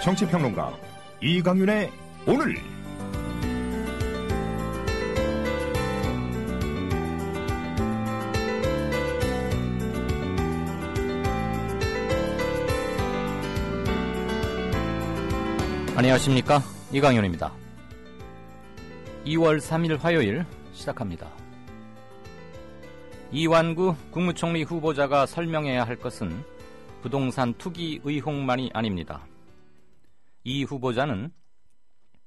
정치평론가 이강윤의 오늘. 안녕하십니까, 이강윤입니다. 2월 3일 화요일 시작합니다. 이완구 국무총리 후보자가 설명해야 할 것은 부동산 투기 의혹만이 아닙니다. 이 후보자는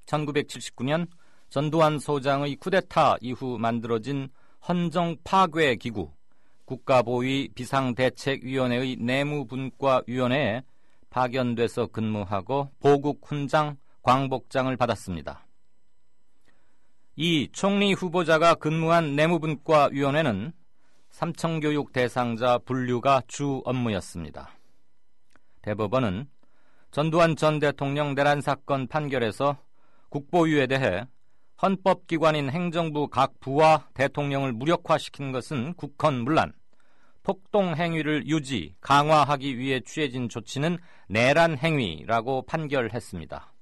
1979년 전두환 소장의 쿠데타 이후 만들어진 헌정파괴기구 국가보위 비상대책위원회의 내무분과위원회에 파견돼서 근무하고 보국훈장, 광복장을 받았습니다. 이 총리 후보자가 근무한 내무분과위원회는 삼청교육 대상자 분류가 주 업무였습니다. 대법원은 전두환 전 대통령 내란 사건 판결에서 국보위에 대해 헌법기관인 행정부 각 부와 대통령을 무력화시킨 것은 국헌문란, 폭동 행위를 유지, 강화하기 위해 취해진 조치는 내란 행위라고 판결했습니다.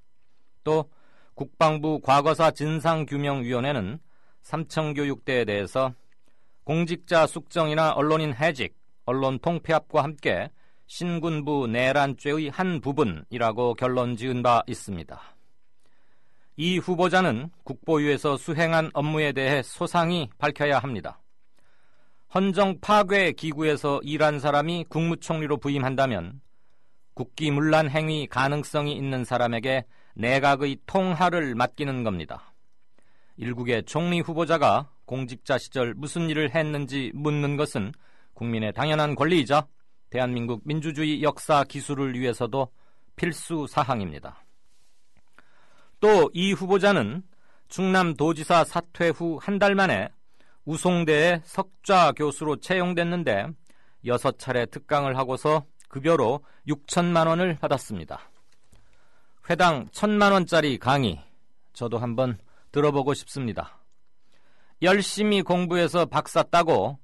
또 국방부 과거사 진상규명위원회는 삼청교육대에 대해서 공직자 숙정이나 언론인 해직, 언론 통폐합과 함께 신군부 내란죄의 한 부분이라고 결론 지은 바 있습니다. 이 후보자는 국보위에서 수행한 업무에 대해 소상히 밝혀야 합니다. 헌정 파괴 기구에서 일한 사람이 국무총리로 부임한다면 국기문란 행위 가능성이 있는 사람에게 내각의 통할을 맡기는 겁니다. 일국의 총리 후보자가 공직자 시절 무슨 일을 했는지 묻는 것은 국민의 당연한 권리이자 대한민국 민주주의 역사 기술을 위해서도 필수 사항입니다. 또 이 후보자는 충남도지사 사퇴 후 한 달 만에 우송대에 석좌 교수로 채용됐는데 6차례 특강을 하고서 급여로 6천만 원을 받았습니다. 회당 1,000만 원짜리 강의, 저도 한번 들어보고 싶습니다. 열심히 공부해서 박사 따고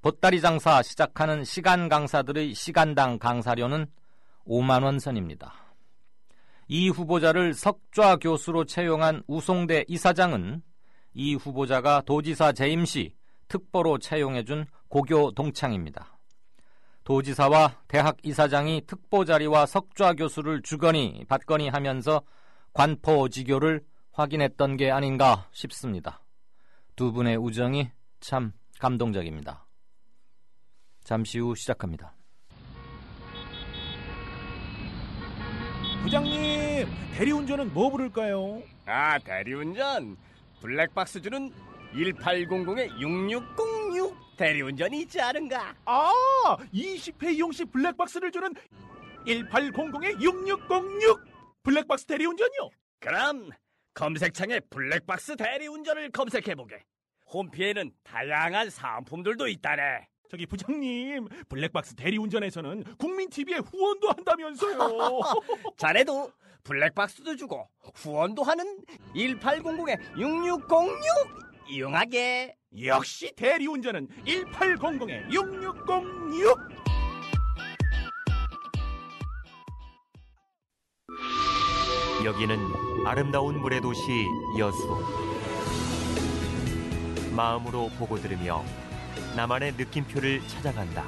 보따리 장사 시작하는 시간 강사들의 시간당 강사료는 5만 원 선입니다. 이 후보자를 석좌 교수로 채용한 우송대 이사장은 이 후보자가 도지사 재임 시 특보로 채용해준 고교 동창입니다. 도지사와 대학 이사장이 특보 자리와 석좌 교수를 주거니 받거니 하면서 관포지교를 확인했던 게 아닌가 싶습니다. 두 분의 우정이 참 감동적입니다. 잠시 후 시작합니다. 부장님, 대리운전은 뭐 부를까요? 대리운전 블랙박스 주는 1800-6606 대리운전이 있지 않은가? 20회 이용시 블랙박스를 주는 1800-6606 블랙박스 대리운전이요? 그럼 검색창에 블랙박스 대리운전을 검색해보게. 홈피에는 다양한 상품들도 있다네. 저기 부장님, 블랙박스 대리운전에서는 국민TV에 후원도 한다면서요. 자네도 블랙박스도 주고 후원도 하는 1800-6606 이용하게. 역시 대리운전은 1800-6606. 여기는 아름다운 물의 도시 여수. 마음으로 보고 들으며 나만의 느낌표를 찾아간다.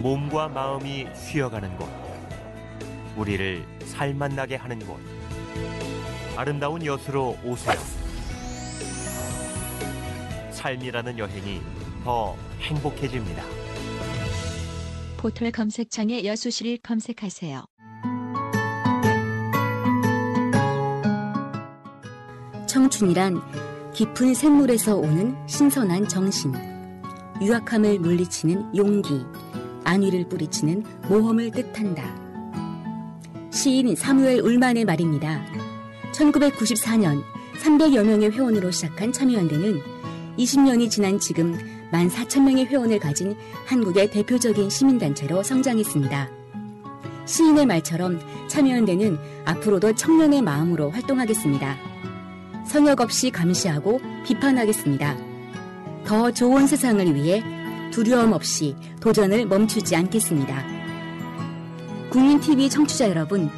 몸과 마음이 쉬어가는 곳, 우리를 살맛나게 하는 곳, 아름다운 여수로 오세요. 삶이라는 여행이 더 행복해집니다. 포털 검색창에 여수시를 검색하세요. 청춘이란 깊은 샘물에서 오는 신선한 정신, 유약함을 물리치는 용기, 안위를 뿌리치는 모험을 뜻한다. 시인 사무엘 울만의 말입니다. 1994년 300여 명의 회원으로 시작한 참여연대는 20년이 지난 지금 14,000명의 회원을 가진 한국의 대표적인 시민단체로 성장했습니다. 시인의 말처럼 참여연대는 앞으로도 청년의 마음으로 활동하겠습니다. 성역 없이 감시하고 비판하겠습니다. 더 좋은 세상을 위해 두려움 없이 도전을 멈추지 않겠습니다. 국민TV 청취자 여러분,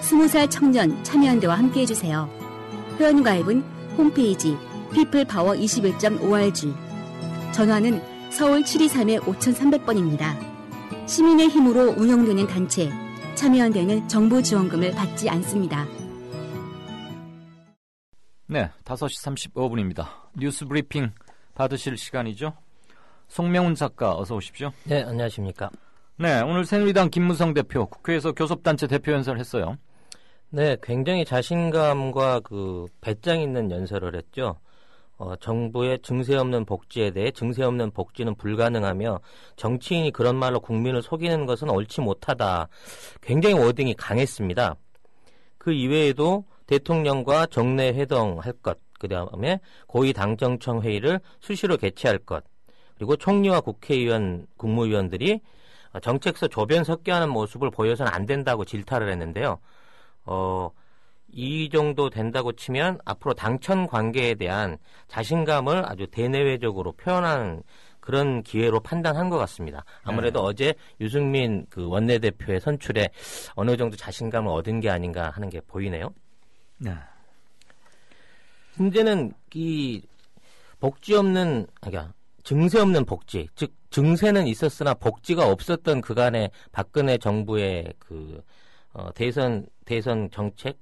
20살 청년 참여연대와 함께해주세요. 회원가입은 홈페이지 peoplepower21.org, 전화는 서울 723-5300번입니다. 시민의 힘으로 운영되는 단체, 참여연대는 정부 지원금을 받지 않습니다. 네, 5시 35분입니다. 뉴스 브리핑 받으실 시간이죠. 송명훈 작가 어서 오십시오. 네, 안녕하십니까. 네, 오늘 새누리당 김무성 대표 국회에서 교섭단체 대표 연설을 했어요. 네, 굉장히 자신감과 배짱 있는 연설을 했죠. 정부의 증세 없는 복지에 대해 증세 없는 복지는 불가능하며 정치인이 그런 말로 국민을 속이는 것은 옳지 못하다. 굉장히 워딩이 강했습니다. 그 이외에도 대통령과 정례 회동할 것, 그 다음에 고위당정청 회의를 수시로 개최할 것, 그리고 총리와 국회의원, 국무위원들이 정책서 조변 섞여 하는 모습을 보여서는 안 된다고 질타를 했는데요. 이 정도 된다고 치면 앞으로 당천 관계에 대한 자신감을 아주 대내외적으로 표현하는 그런 기회로 판단한 것 같습니다. 아무래도 어제 유승민 원내대표의 선출에 어느 정도 자신감을 얻은 게 아닌가 하는 게 보이네요. 네. 문제는 이 복지 없는, 증세 없는 복지, 즉 증세는 있었으나 복지가 없었던 그간의 박근혜 정부의 대선 정책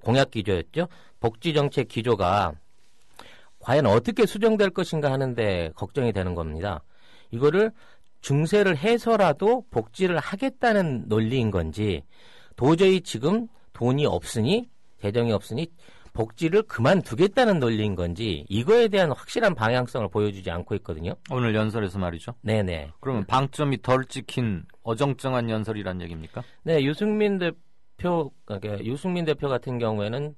공약 기조였죠. 복지 정책 기조가 과연 어떻게 수정될 것인가 하는데 걱정이 되는 겁니다. 이거를 증세를 해서라도 복지를 하겠다는 논리인 건지, 도저히 지금 돈이 없으니, 재정이 없으니 복지를 그만두겠다는 논리인 건지, 이거에 대한 확실한 방향성을 보여주지 않고 있거든요. 오늘 연설에서 말이죠. 네네. 그러면 방점이 덜 찍힌 어정쩡한 연설이란 얘기입니까? 네, 유승민 대표 같은 경우에는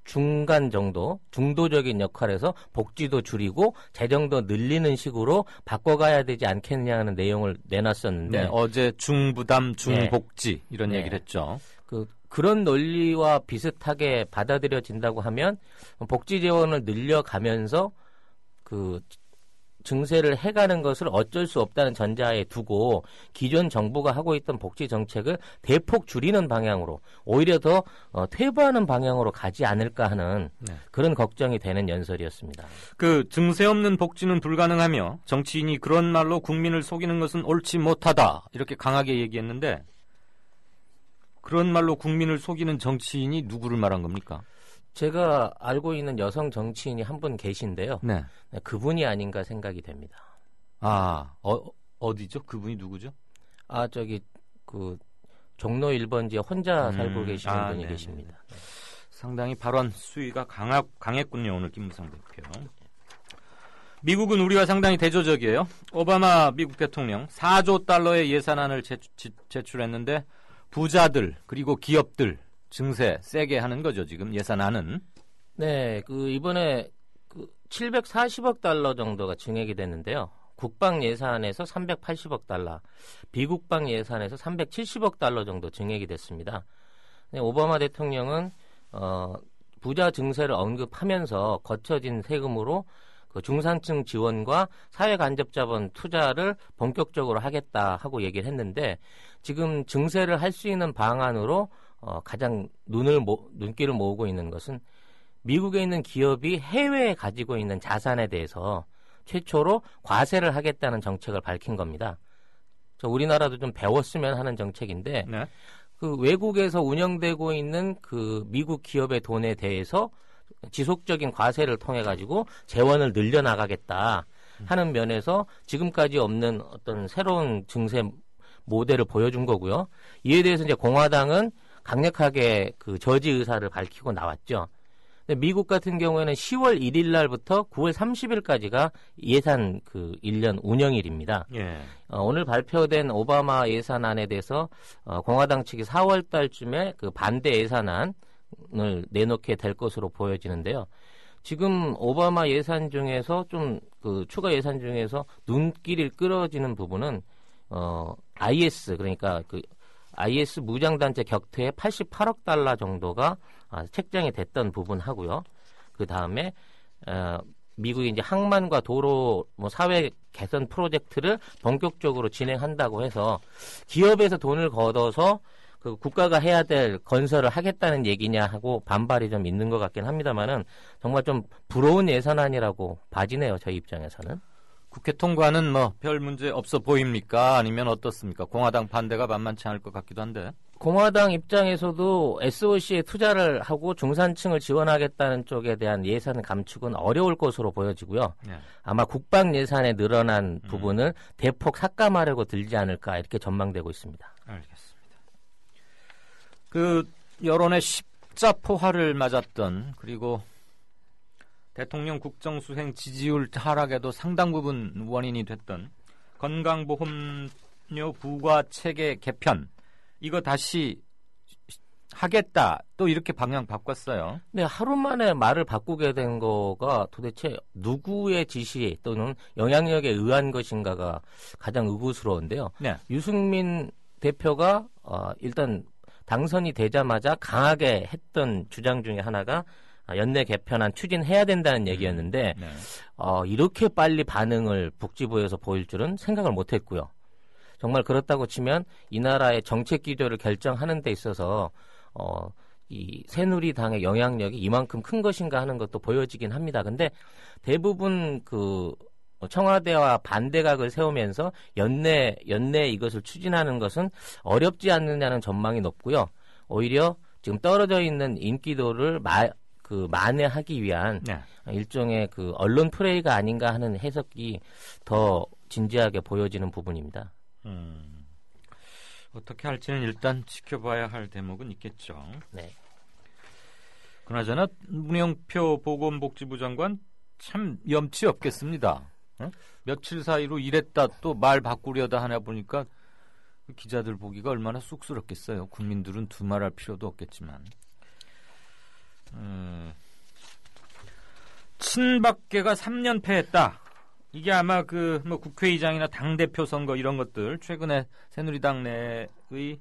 중간 정도, 중도적인 역할에서 복지도 줄이고 재정도 늘리는 식으로 바꿔가야 되지 않겠냐는 내용을 내놨었는데, 네, 어제 중부담 중복지 이런 얘기를 했죠. 그런 논리와 비슷하게 받아들여진다고 하면 복지 재원을 늘려가면서 증세를 해가는 것을 어쩔 수 없다는 전제하에 두고 기존 정부가 하고 있던 복지 정책을 대폭 줄이는 방향으로, 오히려 더 퇴보하는 방향으로 가지 않을까 하는 그런 걱정이 되는 연설이었습니다. 증세 없는 복지는 불가능하며 정치인이 그런 말로 국민을 속이는 것은 옳지 못하다, 이렇게 강하게 얘기했는데, 그런 말로 국민을 속이는 정치인이 누구를 말한 겁니까? 제가 알고 있는 여성 정치인이 한 분 계신데요. 네. 그분이 아닌가 생각이 됩니다. 어디죠? 그분이 누구죠? 종로 1번지에 혼자 살고 계시는 분이 네네. 계십니다. 상당히 발언 수위가 강했군요, 오늘 김무성 대표. 미국은 우리와 상당히 대조적이에요. 오바마 미국 대통령 4조 달러의 예산안을 제출했는데 부자들 그리고 기업들 증세 세게 하는 거죠, 지금 예산안은. 네, 이번에 740억 달러 정도가 증액이 됐는데요. 국방 예산에서 380억 달러, 비국방 예산에서 370억 달러 정도 증액이 됐습니다. 네, 오바마 대통령은 부자 증세를 언급하면서 거쳐진 세금으로 중산층 지원과 사회간접자본 투자를 본격적으로 하겠다 하고 얘기를 했는데, 지금 증세를 할 수 있는 방안으로 가장 눈길을 모으고 있는 것은 미국에 있는 기업이 해외에 가지고 있는 자산에 대해서 최초로 과세를 하겠다는 정책을 밝힌 겁니다. 우리나라도 좀 배웠으면 하는 정책인데, 네. 외국에서 운영되고 있는 미국 기업의 돈에 대해서 지속적인 과세를 통해 가지고 재원을 늘려나가겠다 하는 면에서 지금까지 없는 어떤 새로운 증세 모델을 보여준 거고요. 이에 대해서 이제 공화당은 강력하게 저지 의사를 밝히고 나왔죠. 근데 미국 같은 경우에는 10월 1일 날부터 9월 30일까지가 예산 1년 운영일입니다. 예. 오늘 발표된 오바마 예산안에 대해서 공화당 측이 4월 달쯤에 반대 예산안을 내놓게 될 것으로 보여지는데요. 지금 오바마 예산 중에서 좀 추가 예산 중에서 눈길이 끌어지는 부분은 IS, 그러니까 IS 무장단체 격퇴에 88억 달러 정도가 책정이 됐던 부분하고요. 그 다음에 미국이 이제 항만과 도로 사회 개선 프로젝트를 본격적으로 진행한다고 해서 기업에서 돈을 걷어서 그 국가가 해야 될 건설을 하겠다는 얘기냐 하고 반발이 좀 있는 것 같긴 합니다만은 정말 좀 부러운 예산안이라고 봐지네요. 저희 입장에서는. 국회 통과는 뭐 별 문제 없어 보입니까? 아니면 어떻습니까? 공화당 반대가 만만치 않을 것 같기도 한데. 공화당 입장에서도 SOC에 투자를 하고 중산층을 지원하겠다는 쪽에 대한 예산 감축은 어려울 것으로 보여지고요. 네. 아마 국방 예산에 늘어난 부분을 대폭 삭감하려고 들지 않을까 이렇게 전망되고 있습니다. 알겠습니다. 그 여론의 십자포화를 맞았던 그리고 대통령 국정수행 지지율 하락에도 상당 부분 원인이 됐던 건강보험료 부과체계 개편 이거 다시 하겠다 또 이렇게 방향 바꿨어요. 네, 하루 만에 말을 바꾸게 된 거가 도대체 누구의 지시 또는 영향력에 의한 것인가가 가장 의구스러운데요. 네. 유승민 대표가 일단 당선이 되자마자 강하게 했던 주장 중에 하나가 연내 개편안 추진해야 된다는 얘기였는데 네. 이렇게 빨리 반응을 복지부에서 보일 줄은 생각을 못했고요. 정말 그렇다고 치면 이 나라의 정책 기조를 결정하는 데 있어서 이 새누리당의 영향력이 이만큼 큰 것인가 하는 것도 보여지긴 합니다. 근데 대부분 그 청와대와 반대각을 세우면서 연내 이것을 추진하는 것은 어렵지 않느냐는 전망이 높고요. 오히려 지금 떨어져 있는 인기도를 만회하기 위한 네. 일종의 그 언론 플레이가 아닌가 하는 해석이 더 진지하게 보여지는 부분입니다. 어떻게 할지는 일단 지켜봐야 할 대목은 있겠죠. 네. 그나저나 문영표 보건복지부 장관 참 염치 없겠습니다. 어? 며칠 사이로 이랬다 또 말 바꾸려다 하나 보니까 기자들 보기가 얼마나 쑥스럽겠어요. 국민들은 두말할 필요도 없겠지만. 친박계가 3년 패했다. 이게 아마 뭐 국회의장이나 당대표 선거 이런 것들 최근에 새누리당 내의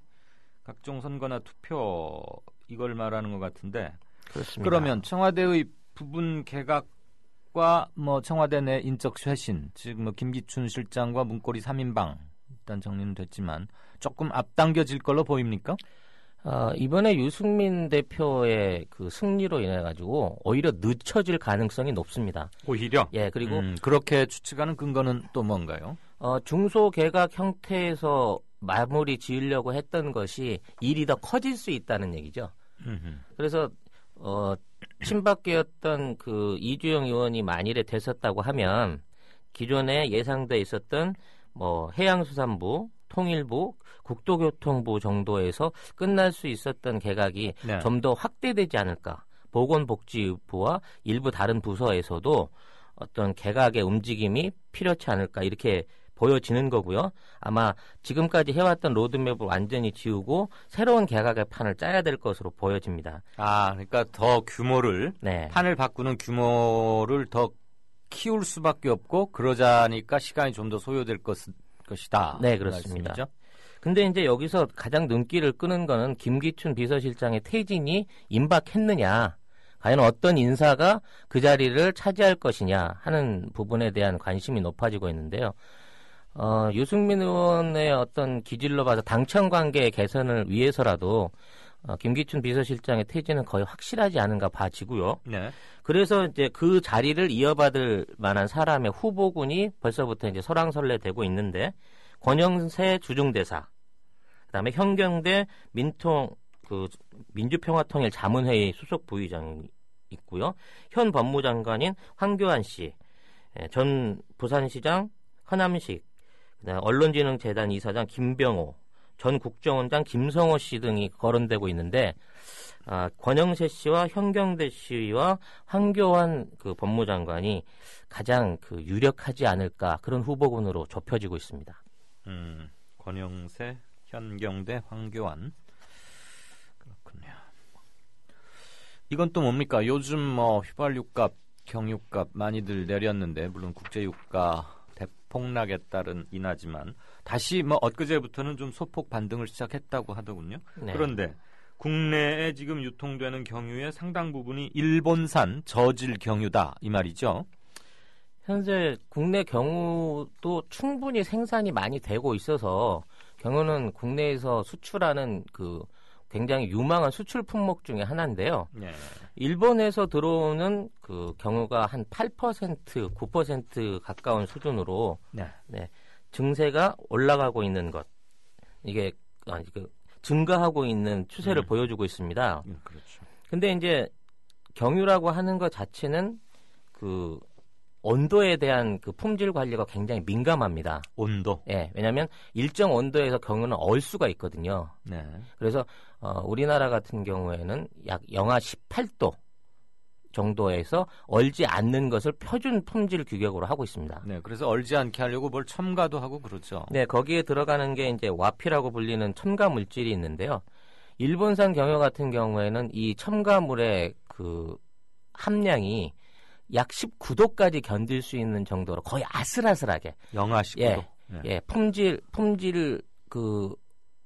각종 선거나 투표 이걸 말하는 것 같은데. 그렇습니다. 그러면 청와대의 부분 개각과 뭐 청와대 내 인적 쇄신, 즉 뭐 김기춘 실장과 문고리 3인방 일단 정리는 됐지만 조금 앞당겨질 걸로 보입니까? 이번에 유승민 대표의 그 승리로 인해 가지고 오히려 늦춰질 가능성이 높습니다. 오히려? 예, 그리고 그렇게 추측하는 근거는 또 뭔가요? 중소 개각 형태에서 마무리 지으려고 했던 것이 일이 더 커질 수 있다는 얘기죠. 그래서 친박계였던 그 이주영 의원이 만일에 됐었다고 하면 기존에 예상돼 있었던 뭐 해양수산부, 통일부, 국토교통부 정도에서 끝날 수 있었던 개각이 네. 좀 더 확대되지 않을까. 보건복지부와 일부 다른 부서에서도 어떤 개각의 움직임이 필요치 않을까 이렇게 보여지는 거고요. 아마 지금까지 해왔던 로드맵을 완전히 지우고 새로운 개각의 판을 짜야 될 것으로 보여집니다. 그러니까 더 규모를 네. 판을 바꾸는 규모를 더 키울 수밖에 없고 그러자니까 시간이 좀 더 소요될 것이다. 네, 그렇습니다. 말씀이죠? 근데 이제 여기서 가장 눈길을 끄는 거는 김기춘 비서실장의 퇴진이 임박했느냐, 과연 어떤 인사가 그 자리를 차지할 것이냐 하는 부분에 대한 관심이 높아지고 있는데요. 유승민 의원의 어떤 기질로 봐서 당청 관계 개선을 위해서라도 김기춘 비서실장의 퇴진은 거의 확실하지 않은가 봐지고요. 네. 그래서 이제 그 자리를 이어받을 만한 사람의 후보군이 벌써부터 이제 설왕설래되고 있는데 권영세 주중대사, 그다음에 현경대 민주평화통일 자문회의 수석 부의장이 있고요. 현 법무장관인 황교안 씨, 전 부산시장 허남식, 그다음에 언론진흥재단 이사장 김병호, 전 국정원장 김성호 씨 등이 거론되고 있는데 권영세 씨와 현경대 씨와 황교안 그 법무장관이 가장 그 유력하지 않을까 그런 후보군으로 좁혀지고 있습니다. 권영세, 현경대, 황교안. 그렇군요. 이건 또 뭡니까? 요즘 뭐 휘발유값, 경유값 많이들 내렸는데 물론 국제유가 대폭락에 따른 인하지만 다시 뭐 엊그제부터는 좀 소폭 반등을 시작했다고 하더군요. 네. 그런데 국내에 지금 유통되는 경유의 상당 부분이 일본산 저질 경유다 이 말이죠. 현재 국내 경우도 충분히 생산이 많이 되고 있어서 경우는 국내에서 수출하는 그 굉장히 유망한 수출 품목 중에 하나인데요. 네. 일본에서 들어오는 그 경우가 한 8%, 9% 가까운 수준으로 네. 증세가 올라가고 있는 것. 이게 증가하고 있는 추세를 보여주고 있습니다. 그렇죠. 근데 이제 경유라고 하는 것 자체는 그 온도에 대한 그 품질 관리가 굉장히 민감합니다. 온도. 예, 왜냐하면 일정 온도에서 경유는 얼 수가 있거든요. 네. 그래서 우리나라 같은 경우에는 약 영하 18도 정도에서 얼지 않는 것을 표준 품질 규격으로 하고 있습니다. 네, 그래서 얼지 않게 하려고 뭘 첨가도 하고 그렇죠. 네, 거기에 들어가는 게 이제 와피라고 불리는 첨가 물질이 있는데요. 일본산 경유 같은 경우에는 이 첨가물의 그 함량이 약 19도까지 견딜 수 있는 정도로 거의 아슬아슬하게 영하 19도. 예, 품질 그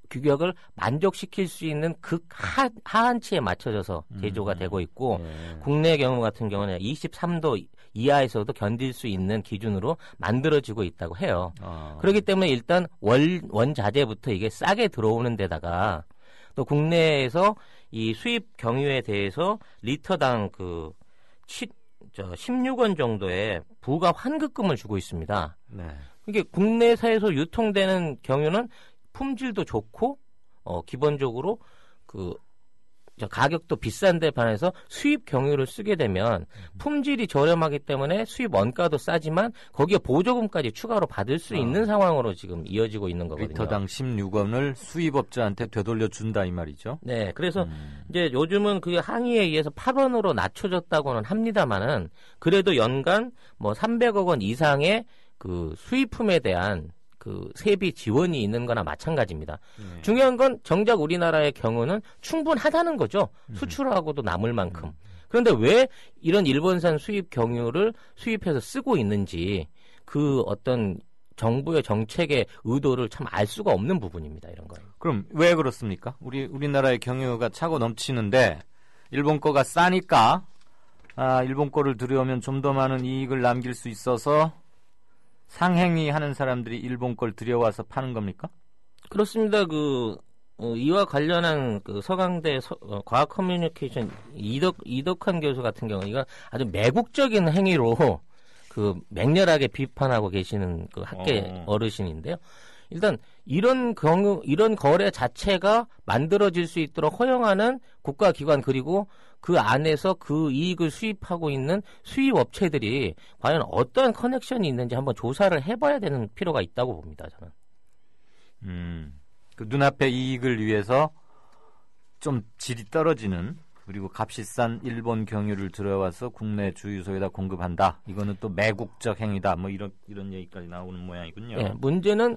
규격을 만족시킬 수 있는 하한치에 맞춰져서 제조가 되고 있고 국내 경우 같은 경우는 23도 이하에서도 견딜 수 있는 기준으로 만들어지고 있다고 해요. 그렇기 때문에 일단 원자재부터 이게 싸게 들어오는 데다가 또 국내에서 이 수입 경유에 대해서 리터당 그 16원 정도의 부가 환급금을 주고 있습니다. 네. 이게 국내사에서 유통되는 경유는 품질도 좋고 기본적으로 그 가격도 비싼데 반해서 수입 경유를 쓰게 되면 품질이 저렴하기 때문에 수입 원가도 싸지만 거기에 보조금까지 추가로 받을 수 있는 상황으로 지금 이어지고 있는 거거든요. 리터당 16원을 수입업자한테 되돌려 준다 이 말이죠. 네, 그래서 이제 요즘은 그 항의에 의해서 8원으로 낮춰졌다고는 합니다만은 그래도 연간 뭐 300억 원 이상의 그 수입품에 대한 그 세비 지원이 있는 거나 마찬가지입니다. 중요한 건 정작 우리나라의 경우는 충분하다는 거죠. 수출하고도 남을 만큼. 그런데 왜 이런 일본산 수입 경유를 수입해서 쓰고 있는지 그 어떤 정부의 정책의 의도를 참 알 수가 없는 부분입니다. 이런 거예요. 그럼 왜 그렇습니까? 우리나라의 경유가 차고 넘치는데 일본 거가 싸니까 일본 거를 들여오면 좀 더 많은 이익을 남길 수 있어서 상행위 하는 사람들이 일본 걸 들여와서 파는 겁니까? 그렇습니다. 이와 관련한 그 서강대 과학 커뮤니케이션 이덕환 교수 같은 경우 이건 아주 매국적인 행위로 그 맹렬하게 비판하고 계시는 그 학계 어르신인데요. 일단 이런 거래 자체가 만들어질 수 있도록 허용하는 국가기관 그리고 그 안에서 그 이익을 수입하고 있는 수입업체들이 과연 어떠한 커넥션이 있는지 한번 조사를 해봐야 되는 필요가 있다고 봅니다. 저는. 그 눈앞의 이익을 위해서 좀 질이 떨어지는 그리고 값이 싼 일본 경유를 들어와서 국내 주유소에다 공급한다. 이거는 또 매국적 행위다. 뭐 이런 얘기까지 나오는 모양이군요. 네, 문제는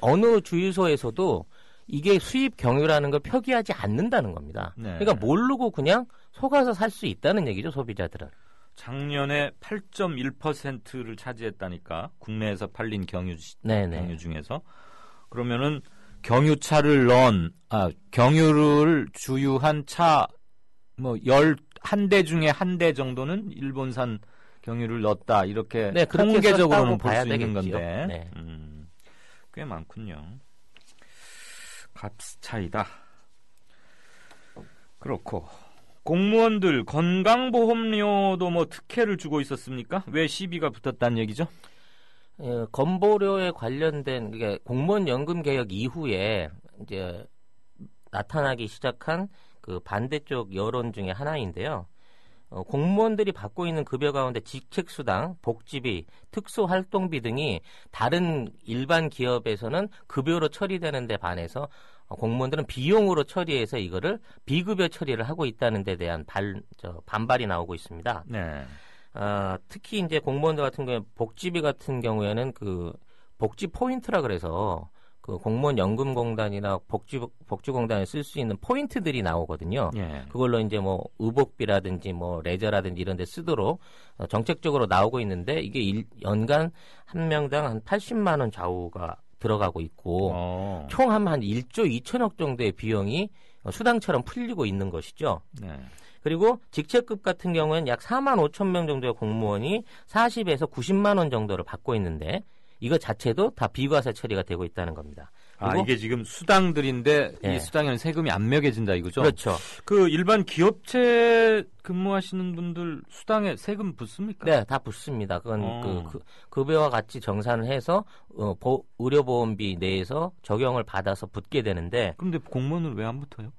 어느 주유소에서도 이게 수입 경유라는 걸 표기하지 않는다는 겁니다. 네. 그러니까 모르고 그냥 속아서 살 수 있다는 얘기죠, 소비자들은. 작년에 8.1%를 차지했다니까 국내에서 팔린 경유 중에서. 그러면은 경유를 주유한 차 뭐 11대 중에 한 대 정도는 일본산 경유를 넣었다. 이렇게 통계적으로는 볼 수 있는 건데. 네. 꽤 많군요. 값 차이다. 그렇고 공무원들 건강보험료도 뭐 특혜를 주고 있었습니까? 왜 시비가 붙었다는 얘기죠? 건보료에 관련된 이게 공무원 연금 개혁 이후에 이제 나타나기 시작한 그 반대쪽 여론 중에 하나인데요. 공무원들이 받고 있는 급여 가운데 직책수당, 복지비, 특수활동비 등이 다른 일반 기업에서는 급여로 처리되는 데 반해서 공무원들은 비용으로 처리해서 이거를 비급여 처리를 하고 있다는 데 대한 반발이 나오고 있습니다. 네. 특히 이제 공무원들 같은 경우에 복지비 같은 경우에는 그 복지 포인트라 그래서 그 공무원 연금공단이나 복지공단에 쓸 수 있는 포인트들이 나오거든요. 예. 그걸로 이제 뭐 의복비라든지 뭐 레저라든지 이런 데 쓰도록 정책적으로 나오고 있는데 이게 연간 한 명당 한 80만 원 좌우가 들어가고 있고 총 한 1조 2천억 정도의 비용이 수당처럼 풀리고 있는 것이죠. 네. 그리고 직책급 같은 경우에는 약 4만 5천 명 정도의 공무원이 40에서 90만 원 정도를 받고 있는데 이거 자체도 다 비과세 처리가 되고 있다는 겁니다. 아, 이게 지금 수당들인데 네. 이 수당에는 세금이 안 매겨진다 이거죠? 그렇죠. 그 일반 기업체 근무하시는 분들 수당에 세금 붙습니까? 네, 다 붙습니다. 그건 그 급여와 같이 정산을 해서 의료보험비 내에서 적용을 받아서 붙게 되는데. 그런데 공무원은 왜 안 붙어요?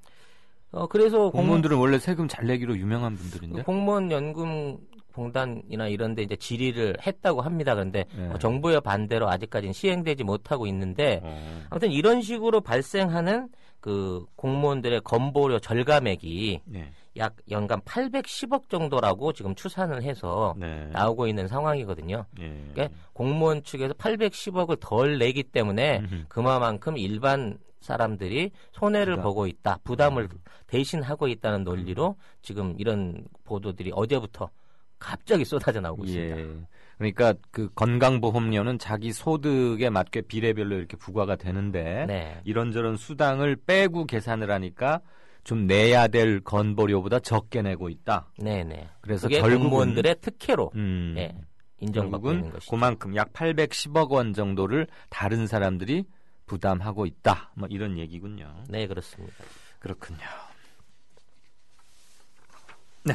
그래서 공무원들은 원래 세금 잘 내기로 유명한 분들인데. 공무원 연금 공단이나 이런 데 이제 질의를 했다고 합니다. 그런데 네. 정부의 반대로 아직까지는 시행되지 못하고 있는데 아무튼 이런 식으로 발생하는 그 공무원들의 건보료 절감액이 네. 약 연간 810억 정도라고 지금 추산을 해서 네. 나오고 있는 상황이거든요. 네. 그러니까 공무원 측에서 810억을 덜 내기 때문에 그만큼 일반 사람들이 손해를 보고 있다, 부담을 대신하고 있다는 논리로 지금 이런 보도들이 어제부터 갑자기 쏟아져 나오고 있습니다. 예. 그러니까 그 건강보험료는 자기 소득에 맞게 비례별로 이렇게 부과가 되는데 네. 이런저런 수당을 빼고 계산을 하니까 좀 내야 될 건보료보다 적게 내고 있다. 네네. 그래서 그게 결국은 공무원들의 특혜로 네. 인정받고 있는 결국은 것이죠. 그만큼 약 810억 원 정도를 다른 사람들이 부담하고 있다. 뭐 이런 얘기군요. 네, 그렇습니다. 그렇군요. 네.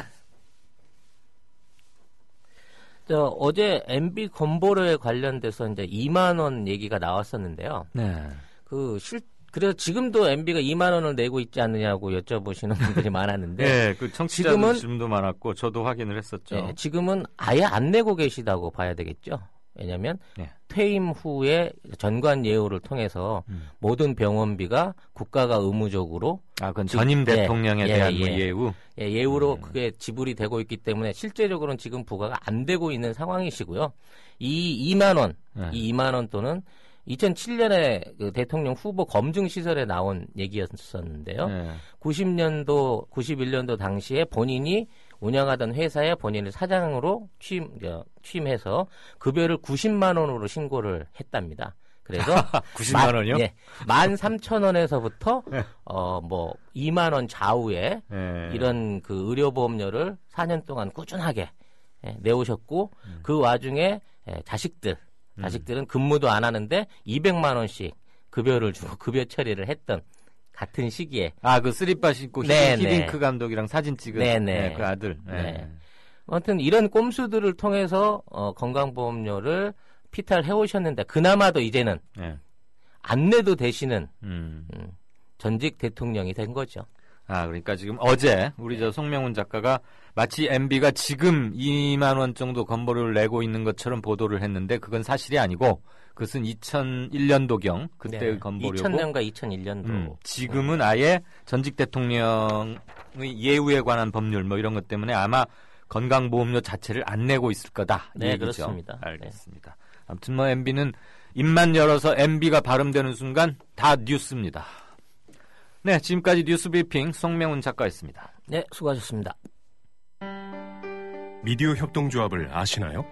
어제 MB 건보료에 관련돼서 이제 2만 원 얘기가 나왔었는데요. 네. 그래서 지금도 MB가 2만 원을 내고 있지 않느냐고 여쭤보시는 분들이 많았는데, 네, 그 청취자들 질문도 많았고 저도 확인을 했었죠. 네, 지금은 아예 안 내고 계시다고 봐야 되겠죠. 왜냐하면 네. 퇴임 후에 전관 예우를 통해서 모든 병원비가 국가가 의무적으로 그건 전임 대통령에 대한 뭐 예우? 예우로 그게 지불이 되고 있기 때문에 실제적으로는 지금 부과가 안 되고 있는 상황이시고요. 이 2만 원, 이 2만 원 또는 2007년에 그 대통령 후보 검증 시설에 나온 얘기였었는데요. 90년도, 91년도 당시에 본인이 운영하던 회사에 본인을 사장으로 취임해서 급여를 90만 원으로 신고를 했답니다. 그래서 90만 원이요? 예, 13,000원에서부터 2만 원 좌우에 이런 그 의료보험료를 4년 동안 꾸준하게 내오셨고 그 와중에 자식들은 근무도 안 하는데 200만 원씩 급여를 주고 급여 처리를 했던 같은 시기에 그 쓰리빠 신고 히딩크 감독이랑 사진 찍은 그 아들. 아무튼 이런 꼼수들을 통해서 건강보험료를 피탈해 오셨는데 그나마도 이제는 안 내도 되시는 전직 대통령이 된 거죠. 그러니까 지금 어제 우리 저 송명훈 작가가 마치 MB가 지금 2만 원 정도 건보료를 내고 있는 것처럼 보도를 했는데 그건 사실이 아니고 그것은 2001년도경 그때의 건보료고 2000년과 2001년도 지금은 아예 전직 대통령의 예우에 관한 법률 뭐 이런 것 때문에 아마 건강보험료 자체를 안 내고 있을 거다. 네, 얘기죠. 그렇습니다. 알겠습니다. 아무튼 뭐 MB는 입만 열어서 MB가 발음되는 순간 다 뉴스입니다. 네, 지금까지 뉴스 브리핑 송명훈 작가였습니다. 네, 수고하셨습니다. 미디어 협동조합을 아시나요?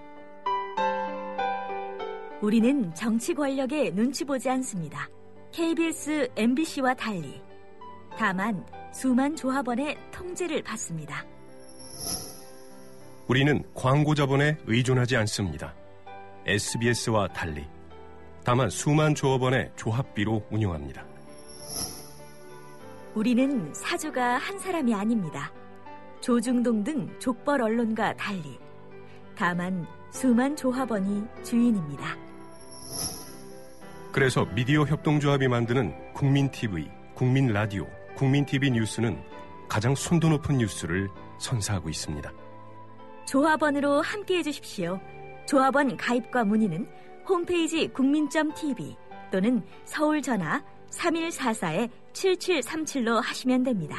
우리는 정치 권력에 눈치 보지 않습니다. KBS, MBC와 달리. 다만 수만 조합원의 통제를 받습니다. 우리는 광고 자본에 의존하지 않습니다. SBS와 달리. 다만 수만 조합원의 조합비로 운영합니다. 우리는 사주가 한 사람이 아닙니다. 조중동 등 족벌 언론과 달리. 다만 수만 조합원이 주인입니다. 그래서 미디어 협동조합이 만드는 국민TV, 국민라디오, 국민TV 뉴스는 가장 순도 높은 뉴스를 선사하고 있습니다. 조합원으로 함께해 주십시오. 조합원 가입과 문의는 홈페이지 국민.tv 또는 서울 전화 3144-7737로 하시면 됩니다.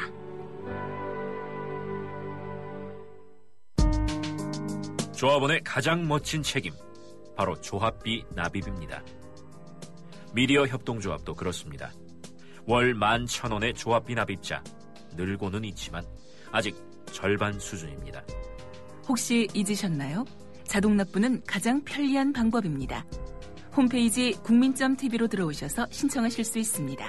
조합원의 가장 멋진 책임, 바로 조합비 납입입니다. 미디어 협동조합도 그렇습니다. 월 11,000원의 조합비 납입자, 늘고는 있지만 아직 절반 수준입니다. 혹시 잊으셨나요? 자동 납부는 가장 편리한 방법입니다. 홈페이지 국민.tv로 들어오셔서 신청하실 수 있습니다.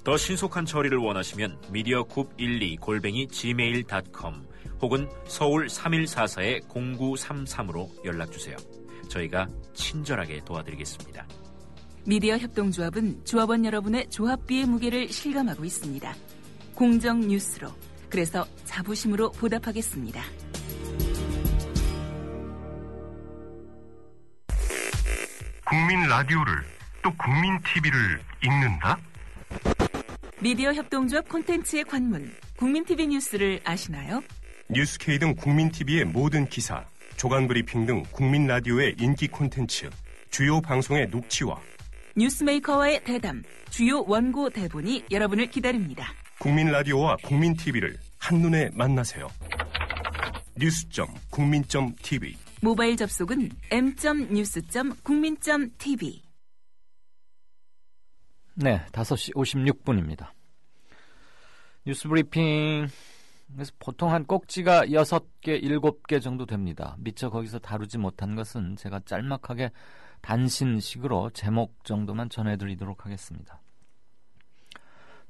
더 신속한 처리를 원하시면 mediacoup12@gmail.com 혹은 서울 3144-0933으로 연락주세요. 저희가 친절하게 도와드리겠습니다. 미디어 협동조합은 조합원 여러분의 조합비의 무게를 실감하고 있습니다. 공정 뉴스로, 그래서 자부심으로 보답하겠습니다. 국민 라디오를 또 국민 TV를 읽는다? 미디어 협동조합 콘텐츠의 관문, 국민TV 뉴스를 아시나요? 뉴스K 등 국민 TV의 모든 기사, 조간 브리핑 등 국민 라디오의 인기 콘텐츠, 주요 방송의 녹취와 뉴스메이커와의 대담, 주요 원고 대본이 여러분을 기다립니다. 국민 라디오와 국민 TV를 한눈에 만나세요. news.국민.tv 모바일 접속은 m.news.국민.tv. 네, 5시 56분입니다. 뉴스 브리핑. 그래서 보통 한 꼭지가 6개, 7개 정도 됩니다. 미처 거기서 다루지 못한 것은 제가 짤막하게 단신식으로 제목 정도만 전해드리도록 하겠습니다.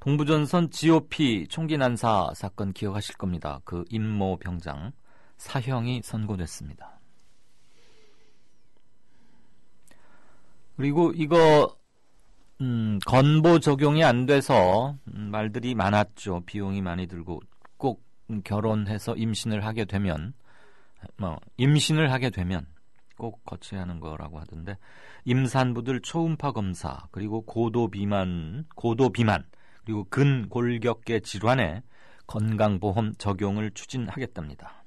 동부전선 GOP 총기 난사 사건 기억하실 겁니다. 그 임모 병장 사형이 선고됐습니다. 그리고 이거 건보 적용이 안 돼서 말들이 많았죠. 비용이 많이 들고 꼭 결혼해서 임신을 하게 되면 꼭 거쳐야 하는 거라고 하던데, 임산부들 초음파 검사, 그리고 고도 비만, 그리고 근골격계 질환에 건강보험 적용을 추진하겠답니다.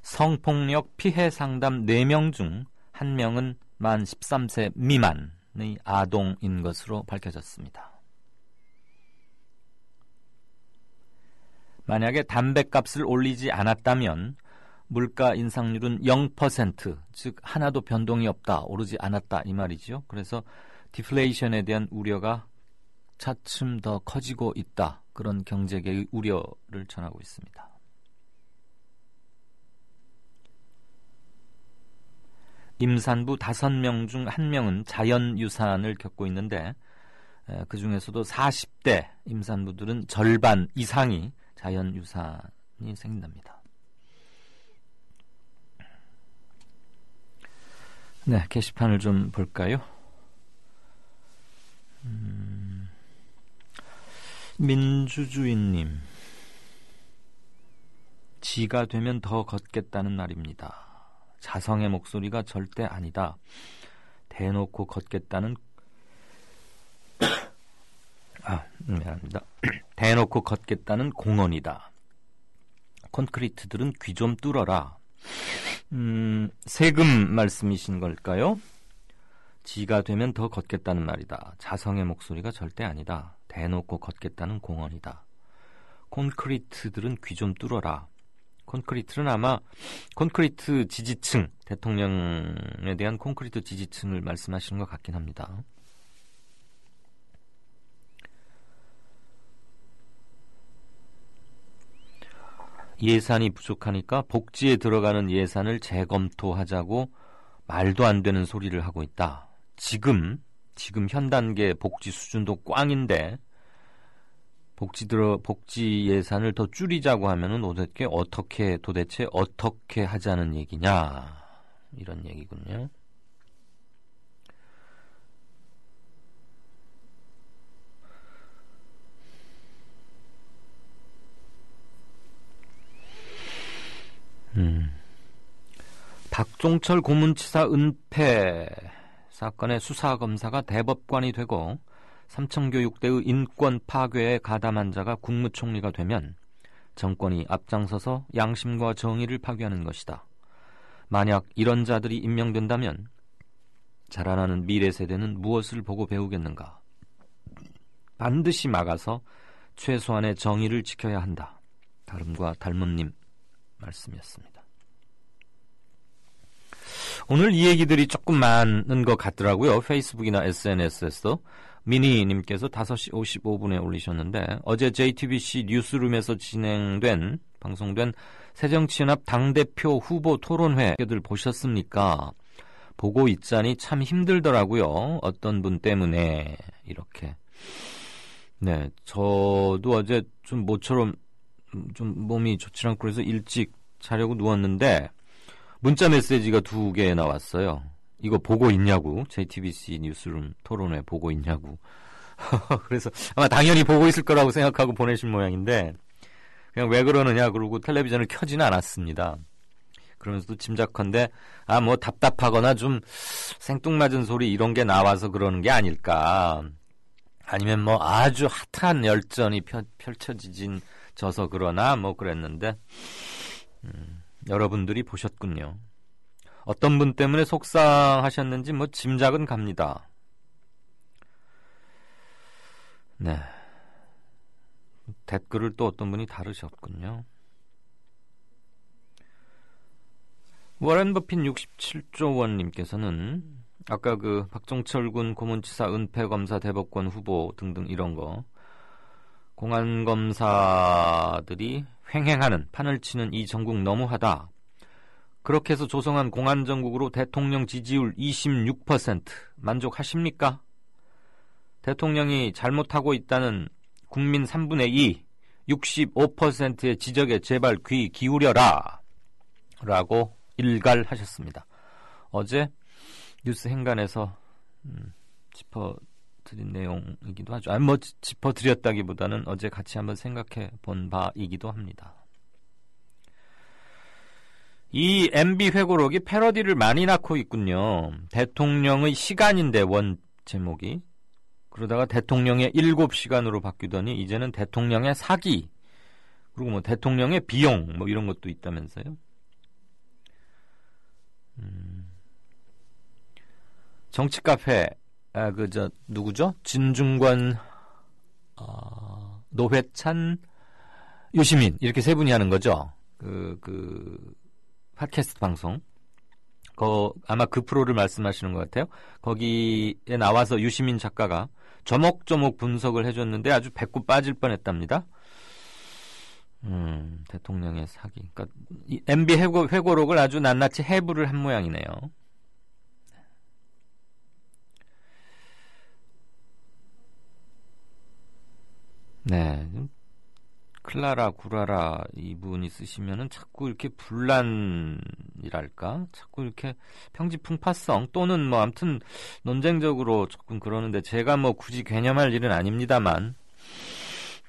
성폭력 피해 상담 4명 중 1명은 만 13세 미만의 아동인 것으로 밝혀졌습니다. 만약에 담뱃값을 올리지 않았다면 물가 인상률은 0%, 즉 하나도 변동이 없다, 오르지 않았다 이 말이죠. 그래서 디플레이션에 대한 우려가 차츰 더 커지고 있다, 그런 경제계의 우려를 전하고 있습니다. 임산부 5명 중 1명은 자연유산을 겪고 있는데, 그 중에서도 40대 임산부들은 절반 이상이 자연유산이 생긴답니다. 네, 게시판을 좀 볼까요? 민주주의님, 지가 되면 더 걷겠다는 말입니다. 자성의 목소리가 절대 아니다. 대놓고 걷겠다는 미안합니다. 대놓고 걷겠다는 공언이다. 콘크리트들은 귀 좀 뚫어라. 세금 말씀이신 걸까요? 지가 되면 더 걷겠다는 말이다. 자성의 목소리가 절대 아니다. 대놓고 걷겠다는 공언이다. 콘크리트들은 귀 좀 뚫어라. 콘크리트는 아마 콘크리트 지지층, 대통령에 대한 콘크리트 지지층을 말씀하시는 것 같긴 합니다. 예산이 부족하니까 복지에 들어가는 예산을 재검토하자고 말도 안 되는 소리를 하고 있다. 지금 현 단계 복지 수준도 꽝인데 복지 예산을 더 줄이자고 하면은 도대체 어떻게 하자는 얘기냐, 이런 얘기군요. 박종철 고문치사 은폐 사건의 수사검사가 대법관이 되고 삼청교육대의 인권 파괴에 가담한 자가 국무총리가 되면 정권이 앞장서서 양심과 정의를 파괴하는 것이다. 만약 이런 자들이 임명된다면 자라나는 미래 세대는 무엇을 보고 배우겠는가? 반드시 막아서 최소한의 정의를 지켜야 한다. 다름과 닮음님 말씀이었습니다. 오늘 이 얘기들이 조금 많은 것 같더라고요. 페이스북이나 SNS에서. 미니님께서 5시 55분에 올리셨는데, 어제 JTBC 뉴스룸에서 방송된 새정치연합 당대표 후보 토론회들 보셨습니까? 보고 있자니 참 힘들더라고요. 어떤 분 때문에 이렇게. 네, 저도 어제 좀 모처럼 좀 몸이 좋지 않고 그래서 일찍 자려고 누웠는데 문자 메시지가 2개 나왔어요. 이거 보고 있냐고. JTBC 뉴스룸 토론회 보고 있냐고. 그래서 아마 당연히 보고 있을 거라고 생각하고 보내신 모양인데 그냥 왜 그러느냐 그러고 텔레비전을 켜지는 않았습니다. 그러면서도 짐작컨대 뭐 답답하거나 좀 생뚱맞은 소리 이런 게 나와서 그러는 게 아닐까. 아니면 뭐 아주 핫한 열전이 펼쳐져서 그러나 뭐 그랬는데 여러분들이 보셨군요. 어떤 분 때문에 속상하셨는지 뭐 짐작은 갑니다. 네. 댓글을 또 어떤 분이 다루셨군요. 워렌 버핏 67조 원님께서는 아까 그 박종철 군 고문치사 은폐검사 대법관 후보 등등 이런 거 공안검사들이 횡행하는 판을 치는 이 정국 너무하다. 그렇게 해서 조성한 공안정국으로 대통령 지지율 26% 만족하십니까? 대통령이 잘못하고 있다는 국민 3분의 2, 65%의 지적에 제발 귀 기울여라 라고 일갈하셨습니다. 어제 뉴스 행간에서 짚어드린 내용이기도 하죠. 뭐 짚어드렸다기보다는 어제 같이 한번 생각해 본 바이기도 합니다. 이 MB 회고록이 패러디를 많이 낳고 있군요. 대통령의 시간인데 원 제목이. 그러다가 대통령의 7시간으로 바뀌더니 이제는 대통령의 사기 그리고 뭐 대통령의 비용 뭐 이런 것도 있다면서요. 정치카페 누구죠? 진중권 노회찬 유시민 이렇게 세 분이 하는 거죠. 그 팟캐스트 방송. 아마 그 프로를 말씀하시는 것 같아요. 거기에 나와서 유시민 작가가 조목조목 분석을 해줬는데 아주 배꼽 빠질 뻔했답니다. 대통령의 사기. 그러니까 이 MB 회고록을 아주 낱낱이 해부를 한 모양이네요. 네. 클라라 구라라 이분이 쓰시면은 자꾸 이렇게 분란이랄까? 자꾸 이렇게 평지풍파성 또는 뭐 아무튼 논쟁적으로 조금 그러는데 제가 뭐 굳이 개념할 일은 아닙니다만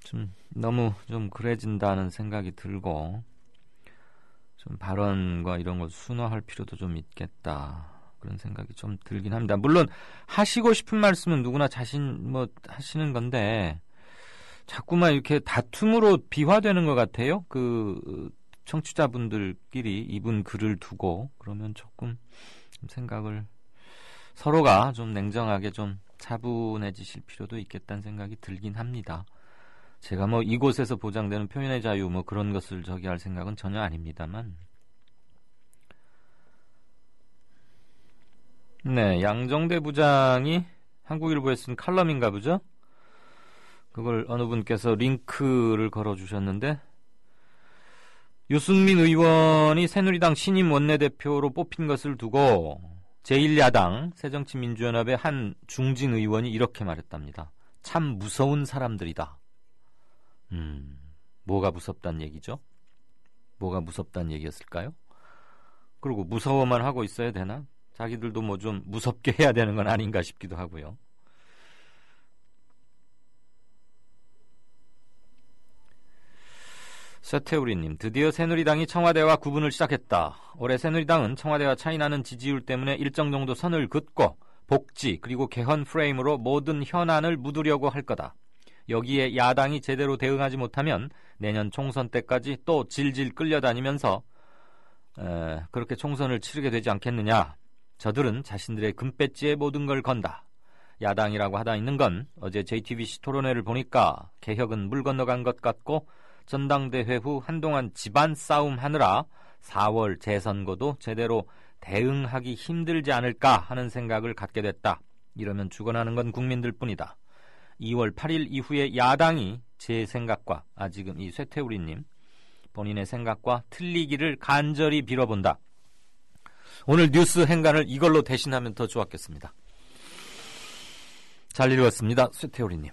좀 너무 좀 그래진다는 생각이 들고 좀 발언과 이런 걸 순화할 필요도 좀 있겠다. 그런 생각이 좀 들긴 합니다. 물론 하시고 싶은 말씀은 누구나 자신 뭐 하시는 건데 자꾸만 이렇게 다툼으로 비화되는 것 같아요. 그 청취자분들끼리 이분 글을 두고 그러면 조금 생각을 서로가 좀 냉정하게 좀 차분해지실 필요도 있겠다는 생각이 들긴 합니다. 제가 뭐 이곳에서 보장되는 표현의 자유 뭐 그런 것을 할 생각은 전혀 아닙니다만. 네, 양정대 부장이 한국일보에 쓴 칼럼인가 보죠? 그걸 어느 분께서 링크를 걸어주셨는데 유승민 의원이 새누리당 신임 원내대표로 뽑힌 것을 두고 제1야당 새정치민주연합의 한 중진 의원이 이렇게 말했답니다. 참 무서운 사람들이다. 뭐가 무섭단 얘기죠? 뭐가 무섭단 얘기였을까요? 그리고 무서워만 하고 있어야 되나? 자기들도 뭐 좀 무섭게 해야 되는 건 아닌가 싶기도 하고요. 서태우리님, 드디어 새누리당이 청와대와 구분을 시작했다. 올해 새누리당은 청와대와 차이나는 지지율 때문에 일정 정도 선을 긋고 복지 그리고 개헌 프레임으로 모든 현안을 묻으려고 할 거다. 여기에 야당이 제대로 대응하지 못하면 내년 총선 때까지 또 질질 끌려다니면서 그렇게 총선을 치르게 되지 않겠느냐. 저들은 자신들의 금배지에 모든 걸 건다. 야당이라고 하다 있는 건 어제 JTBC 토론회를 보니까 개혁은 물 건너간 것 같고 전당대회 후 한동안 집안 싸움 하느라 4월 재선거도 제대로 대응하기 힘들지 않을까 하는 생각을 갖게 됐다. 이러면 죽어나는 건 국민들 뿐이다. 2월 8일 이후에 야당이 제 생각과 지금 이 쇠태우리님 본인의 생각과 틀리기를 간절히 빌어본다. 오늘 뉴스 행간을 이걸로 대신하면 더 좋았겠습니다. 잘 읽었습니다. 쇠태우리님.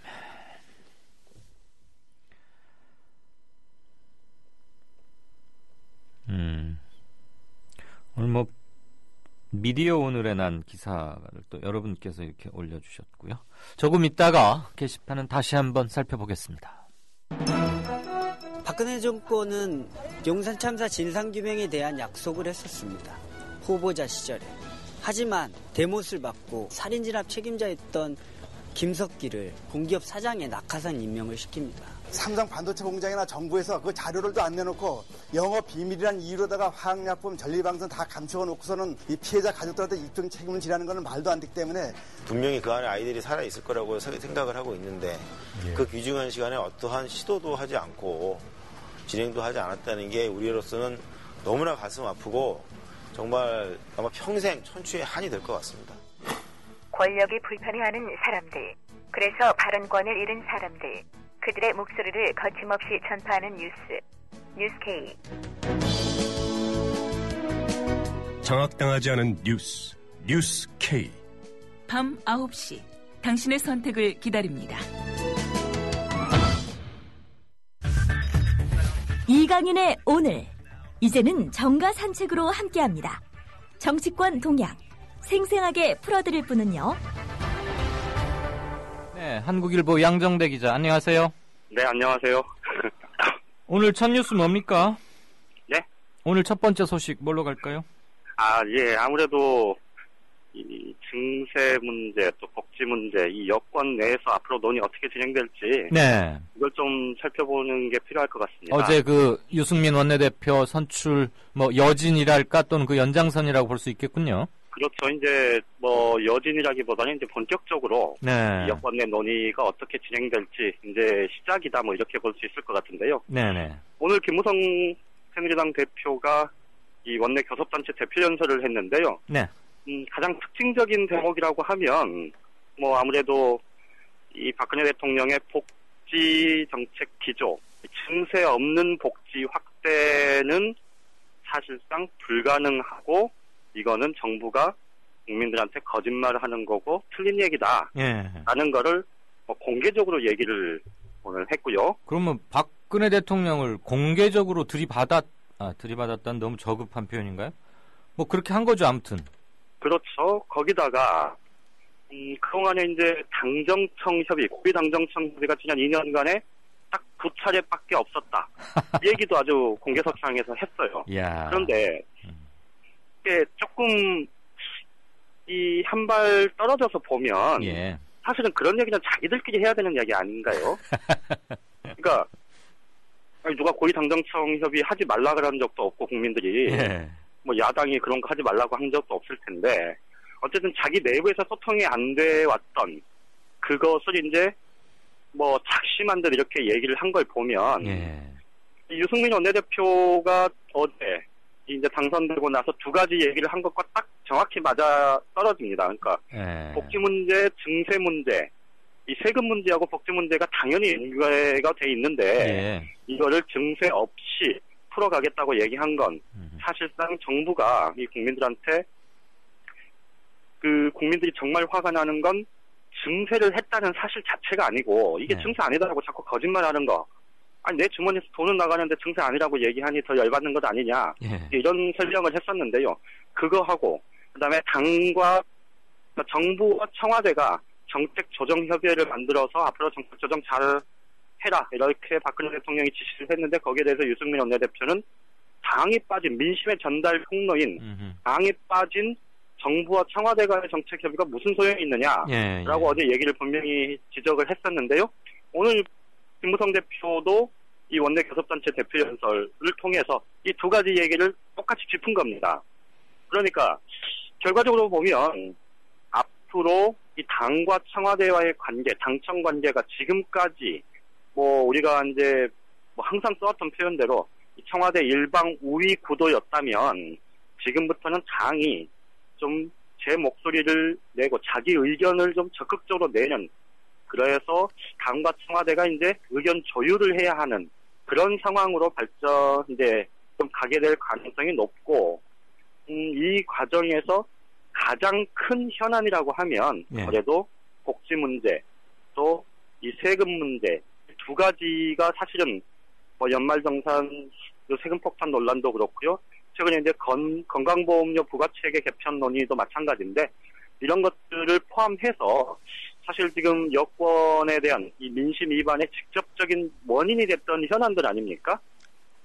오늘 뭐 미디어 오늘에 난 기사를 또 여러분께서 이렇게 올려주셨고요. 조금 있다가 게시판은 다시 한번 살펴보겠습니다. 박근혜 정권은 용산 참사 진상규명에 대한 약속을 했었습니다. 후보자 시절에. 하지만 대못을 받고 살인진압 책임자였던 김석기를 공기업 사장에 낙하산 임명을 시킵니다. 삼성 반도체 공장이나 정부에서 그 자료를 안 내놓고 영업 비밀이란 이유로다가 화학약품, 전리방송 다 감추어 놓고서는 이 피해자 가족들한테 입증 책임을 지라는 것은 말도 안 되기 때문에 분명히 그 안에 아이들이 살아있을 거라고 생각을 하고 있는데 그 귀중한 시간에 어떠한 시도도 하지 않고 진행도 하지 않았다는 게 우리로서는 너무나 가슴 아프고 정말 아마 평생 천추의 한이 될 것 같습니다. 권력이 불편해하는 사람들, 그래서 발언권을 잃은 사람들, 그들의 목소리를 거침없이 전파하는 뉴스 K. 장악당하지 않은 뉴스 K. 밤 9시 당신의 선택을 기다립니다. 이강윤의 오늘, 이제는 정가 산책으로 함께합니다. 정치권 동향 생생하게 풀어드릴 분은요. 네, 한국일보 양정대 기자, 안녕하세요. 네, 안녕하세요. 오늘 첫 뉴스 뭡니까? 네? 오늘 첫 번째 소식 뭘로 갈까요? 예, 아무래도 이 증세 문제, 또 복지 문제, 이 여권 내에서 앞으로 논의 어떻게 진행될지 네. 이걸 좀 살펴보는 게 필요할 것 같습니다. 어제 그 유승민 원내대표 선출 여진이랄까 또는 그 연장선이라고 볼 수 있겠군요. 그렇죠. 이제 여진이라기보다는 이제 본격적으로 네. 이 여권 내 논의가 어떻게 진행될지 이제 시작이다 이렇게 볼 수 있을 것 같은데요. 네네. 오늘 김무성 새누리당 대표가 이 원내 교섭단체 대표 연설을 했는데요. 네. 가장 특징적인 대목이라고 하면 아무래도 이 박근혜 대통령의 복지 정책 기조, 증세 없는 복지 확대는 사실상 불가능하고 이거는 정부가 국민들한테 거짓말을 하는 거고 틀린 얘기다. 예. 라는 거를 공개적으로 얘기를 오늘 했고요. 그러면 박근혜 대통령을 공개적으로 들이받았다는 너무 저급한 표현인가요? 그렇게 한 거죠, 아무튼. 그렇죠. 거기다가 그동안에 이제 당정청 협의, 고위당정청 협의가 지난 2년간에 딱 2차례밖에 없었다. 이 얘기도 아주 공개석상에서 했어요. 야. 그런데 이게 조금 이 한 발 떨어져서 보면 예. 사실은 그런 얘기는 자기들끼리 해야 되는 얘기 아닌가요? 그러니까 누가 고위당정청 협의 하지 말라 그런 적도 없고 국민들이 예. 야당이 그런 거 하지 말라고 한 적도 없을 텐데 어쨌든 자기 내부에서 소통이 안 돼 왔던 그것을 이제 작심한 듯 이렇게 얘기를 한 걸 보면 예. 유승민 원내대표가 어제 이제 당선되고 나서 두 가지 얘기를 한 것과 딱 정확히 맞아 떨어집니다. 그러니까 복지 문제, 증세 문제, 이 세금 문제하고 복지 문제가 당연히 연계가 돼 있는데 이거를 증세 없이 풀어가겠다고 얘기한 건 사실상 정부가 이 국민들한테 국민들이 정말 화가 나는 건 증세를 했다는 사실 자체가 아니고 이게 증세 아니다라고 자꾸 거짓말하는 거. 아니 내 주머니에서 돈은 나가는데 증세 아니라고 얘기하니 더 열받는 것 아니냐. 이런 설명을 했었는데요. 그거하고 그다음에 당과 정부와 청와대가 정책 조정 협의회를 만들어서 앞으로 정책 조정 잘 해라 이렇게 박근혜 대통령이 지시를 했는데 거기에 대해서 유승민 원내대표는 당이 빠진 민심의 전달 통로인 당이 빠진 정부와 청와대 간의 정책 협의가 무슨 소용이 있느냐라고 어제 얘기를 분명히 지적을 했었는데요. 오늘 김무성 대표도 이 원내 교섭단체 대표 연설을 통해서 이 두 가지 얘기를 똑같이 짚은 겁니다. 그러니까 결과적으로 보면 앞으로 이 당과 청와대와의 관계, 당청 관계가 지금까지 우리가 이제 항상 써왔던 표현대로 청와대 일방 우위 구도였다면 지금부터는 당이 좀 제 목소리를 내고 자기 의견을 좀 적극적으로 내는 그래서 당과 청와대가 이제 의견 조율을 해야 하는 그런 상황으로 이제 좀 가게 될 가능성이 높고 이 과정에서 가장 큰 현안이라고 하면 예. 그래도 복지 문제 또 이 세금 문제 두 가지가 사실은 뭐 연말정산 세금 폭탄 논란도 그렇고요. 최근에 이제 건강보험료 부과체계 개편 논의도 마찬가지인데 이런 것들을 포함해서 사실 지금 여권에 대한 이 민심 위반의 직접적인 원인이 됐던 현안들 아닙니까?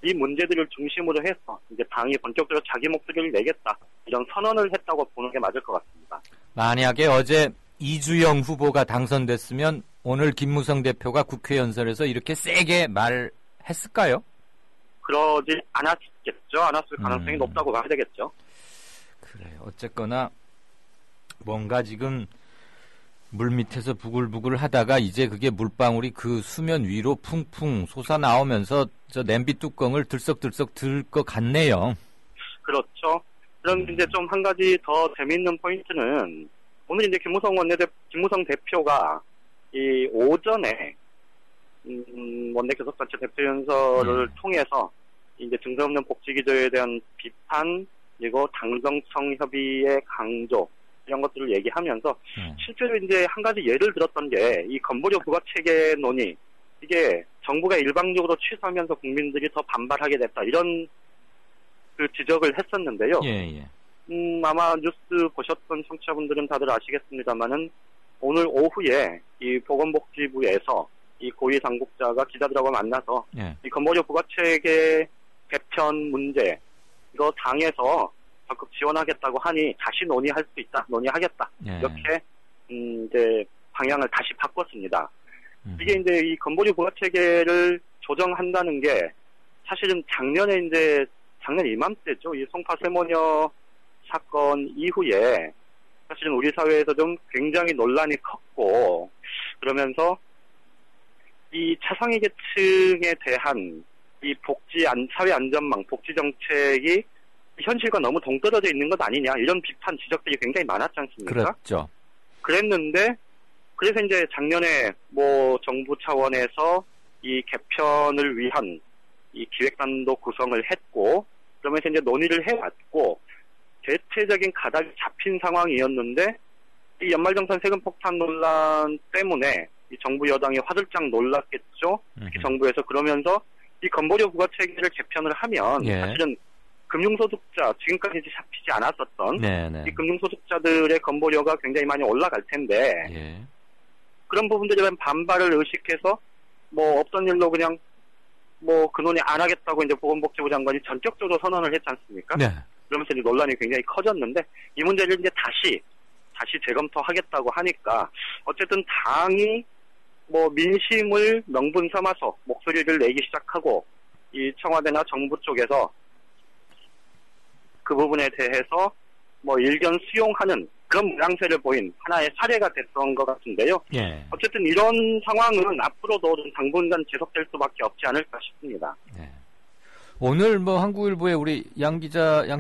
이 문제들을 중심으로 해서 이제 당이 본격적으로 자기 목소리를 내겠다 이런 선언을 했다고 보는 게 맞을 것 같습니다. 만약에 어제 이주영 후보가 당선됐으면 오늘 김무성 대표가 국회 연설에서 이렇게 세게 말했을까요? 그러지 않았겠죠. 않았을 가능성이 높다고 봐야 되겠죠. 그래요. 어쨌거나 뭔가 지금 물 밑에서 부글부글 하다가 이제 그게 물방울이 그 수면 위로 풍풍 솟아나오면서 저 냄비 뚜껑을 들썩들썩 들 것 같네요. 그렇죠. 그런데 이제 좀 한 가지 더 재미있는 포인트는 오늘 이제 김무성 대표가 이 오전에 원내 교섭단체 대표 연설을 통해서 이제 증세 없는 복지 기조에 대한 비판 그리고 당정청 협의의 강조 이런 것들을 얘기하면서 실제로 이제 한 가지 예를 들었던 게 이 건보료 부과 체계 논의 이게 정부가 일방적으로 취소하면서 국민들이 더 반발하게 됐다 이런 그 지적을 했었는데요. 예. 아마 뉴스 보셨던 청취자분들은 다들 아시겠습니다만은 오늘 오후에 이 보건복지부에서 이 고위 당국자가 기자들하고 만나서 이 건보료 부과 체계 개편 문제 이거 당에서 적극 지원하겠다고 하니 다시 논의할 수 있다, 논의하겠다 이렇게 이제 방향을 다시 바꿨습니다. 이게 이제 이 건보료 부과 체계를 조정한다는 게 사실은 작년 이맘때죠. 이 송파 세모녀 사건 이후에 사실은 우리 사회에서 좀 굉장히 논란이 컸고 그러면서 이 차상위 계층에 대한 이 사회 안전망, 복지 정책이 현실과 너무 동떨어져 있는 것 아니냐 이런 비판 지적들이 굉장히 많았지 않습니까? 그렇죠. 그랬는데 그래서 이제 작년에 뭐 정부 차원에서 이 개편을 위한 이 기획단도 구성을 했고 그러면서 이제 논의를 해왔고 대체적인 가닥이 잡힌 상황이었는데 이 연말정산 세금 폭탄 논란 때문에 이 정부 여당이 화들짝 놀랐겠죠. 특히 정부에서 그러면서 이 건보료 부과 체계를 개편을 하면 사실은 금융소득자 지금까지 잡히지 않았었던 이 금융소득자들의 건보료가 굉장히 많이 올라갈 텐데 그런 부분들에 대한 반발을 의식해서 뭐 없던 일로 그냥 뭐 그 논의 안 하겠다고 이제 보건복지부 장관이 전격적으로 선언을 했지 않습니까? 그러면서 이제 논란이 굉장히 커졌는데 이 문제를 이제 다시 재검토하겠다고 하니까 어쨌든 당이 뭐 민심을 명분 삼아서 목소리를 내기 시작하고 이 청와대나 정부 쪽에서 그 부분에 대해서 뭐 일견 수용하는 그런 모양새를 보인 하나의 사례가 됐던 것 같은데요. 어쨌든 이런 상황은 앞으로도 좀 당분간 계속될 수밖에 없지 않을까 싶습니다. 오늘 뭐 한국일보에 우리 양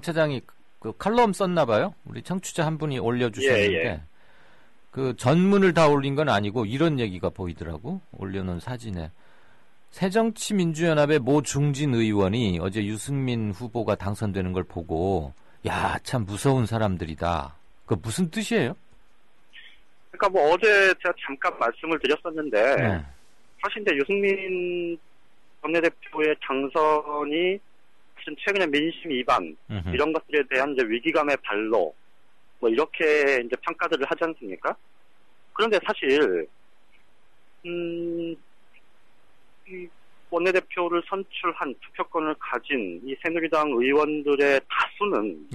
차장이 그 칼럼 썼나 봐요. 우리 청취자 한 분이 올려주셨는데 그 전문을 다 올린 건 아니고 이런 얘기가 보이더라고. 올려놓은 사진에 새정치민주연합의 모 중진 의원이 어제 유승민 후보가 당선되는 걸 보고 야, 참 무서운 사람들이다. 그 무슨 뜻이에요? 그러니까 뭐 어제 제가 잠깐 말씀을 드렸었는데 사실 이제 유승민 원내대표의 당선이 최근에 민심 위반 이런 것들에 대한 이제 위기감의 발로 뭐 이렇게 이제 평가들을 하지 않습니까? 그런데 사실 이 원내대표를 선출한 투표권을 가진 이 새누리당 의원들의 다수는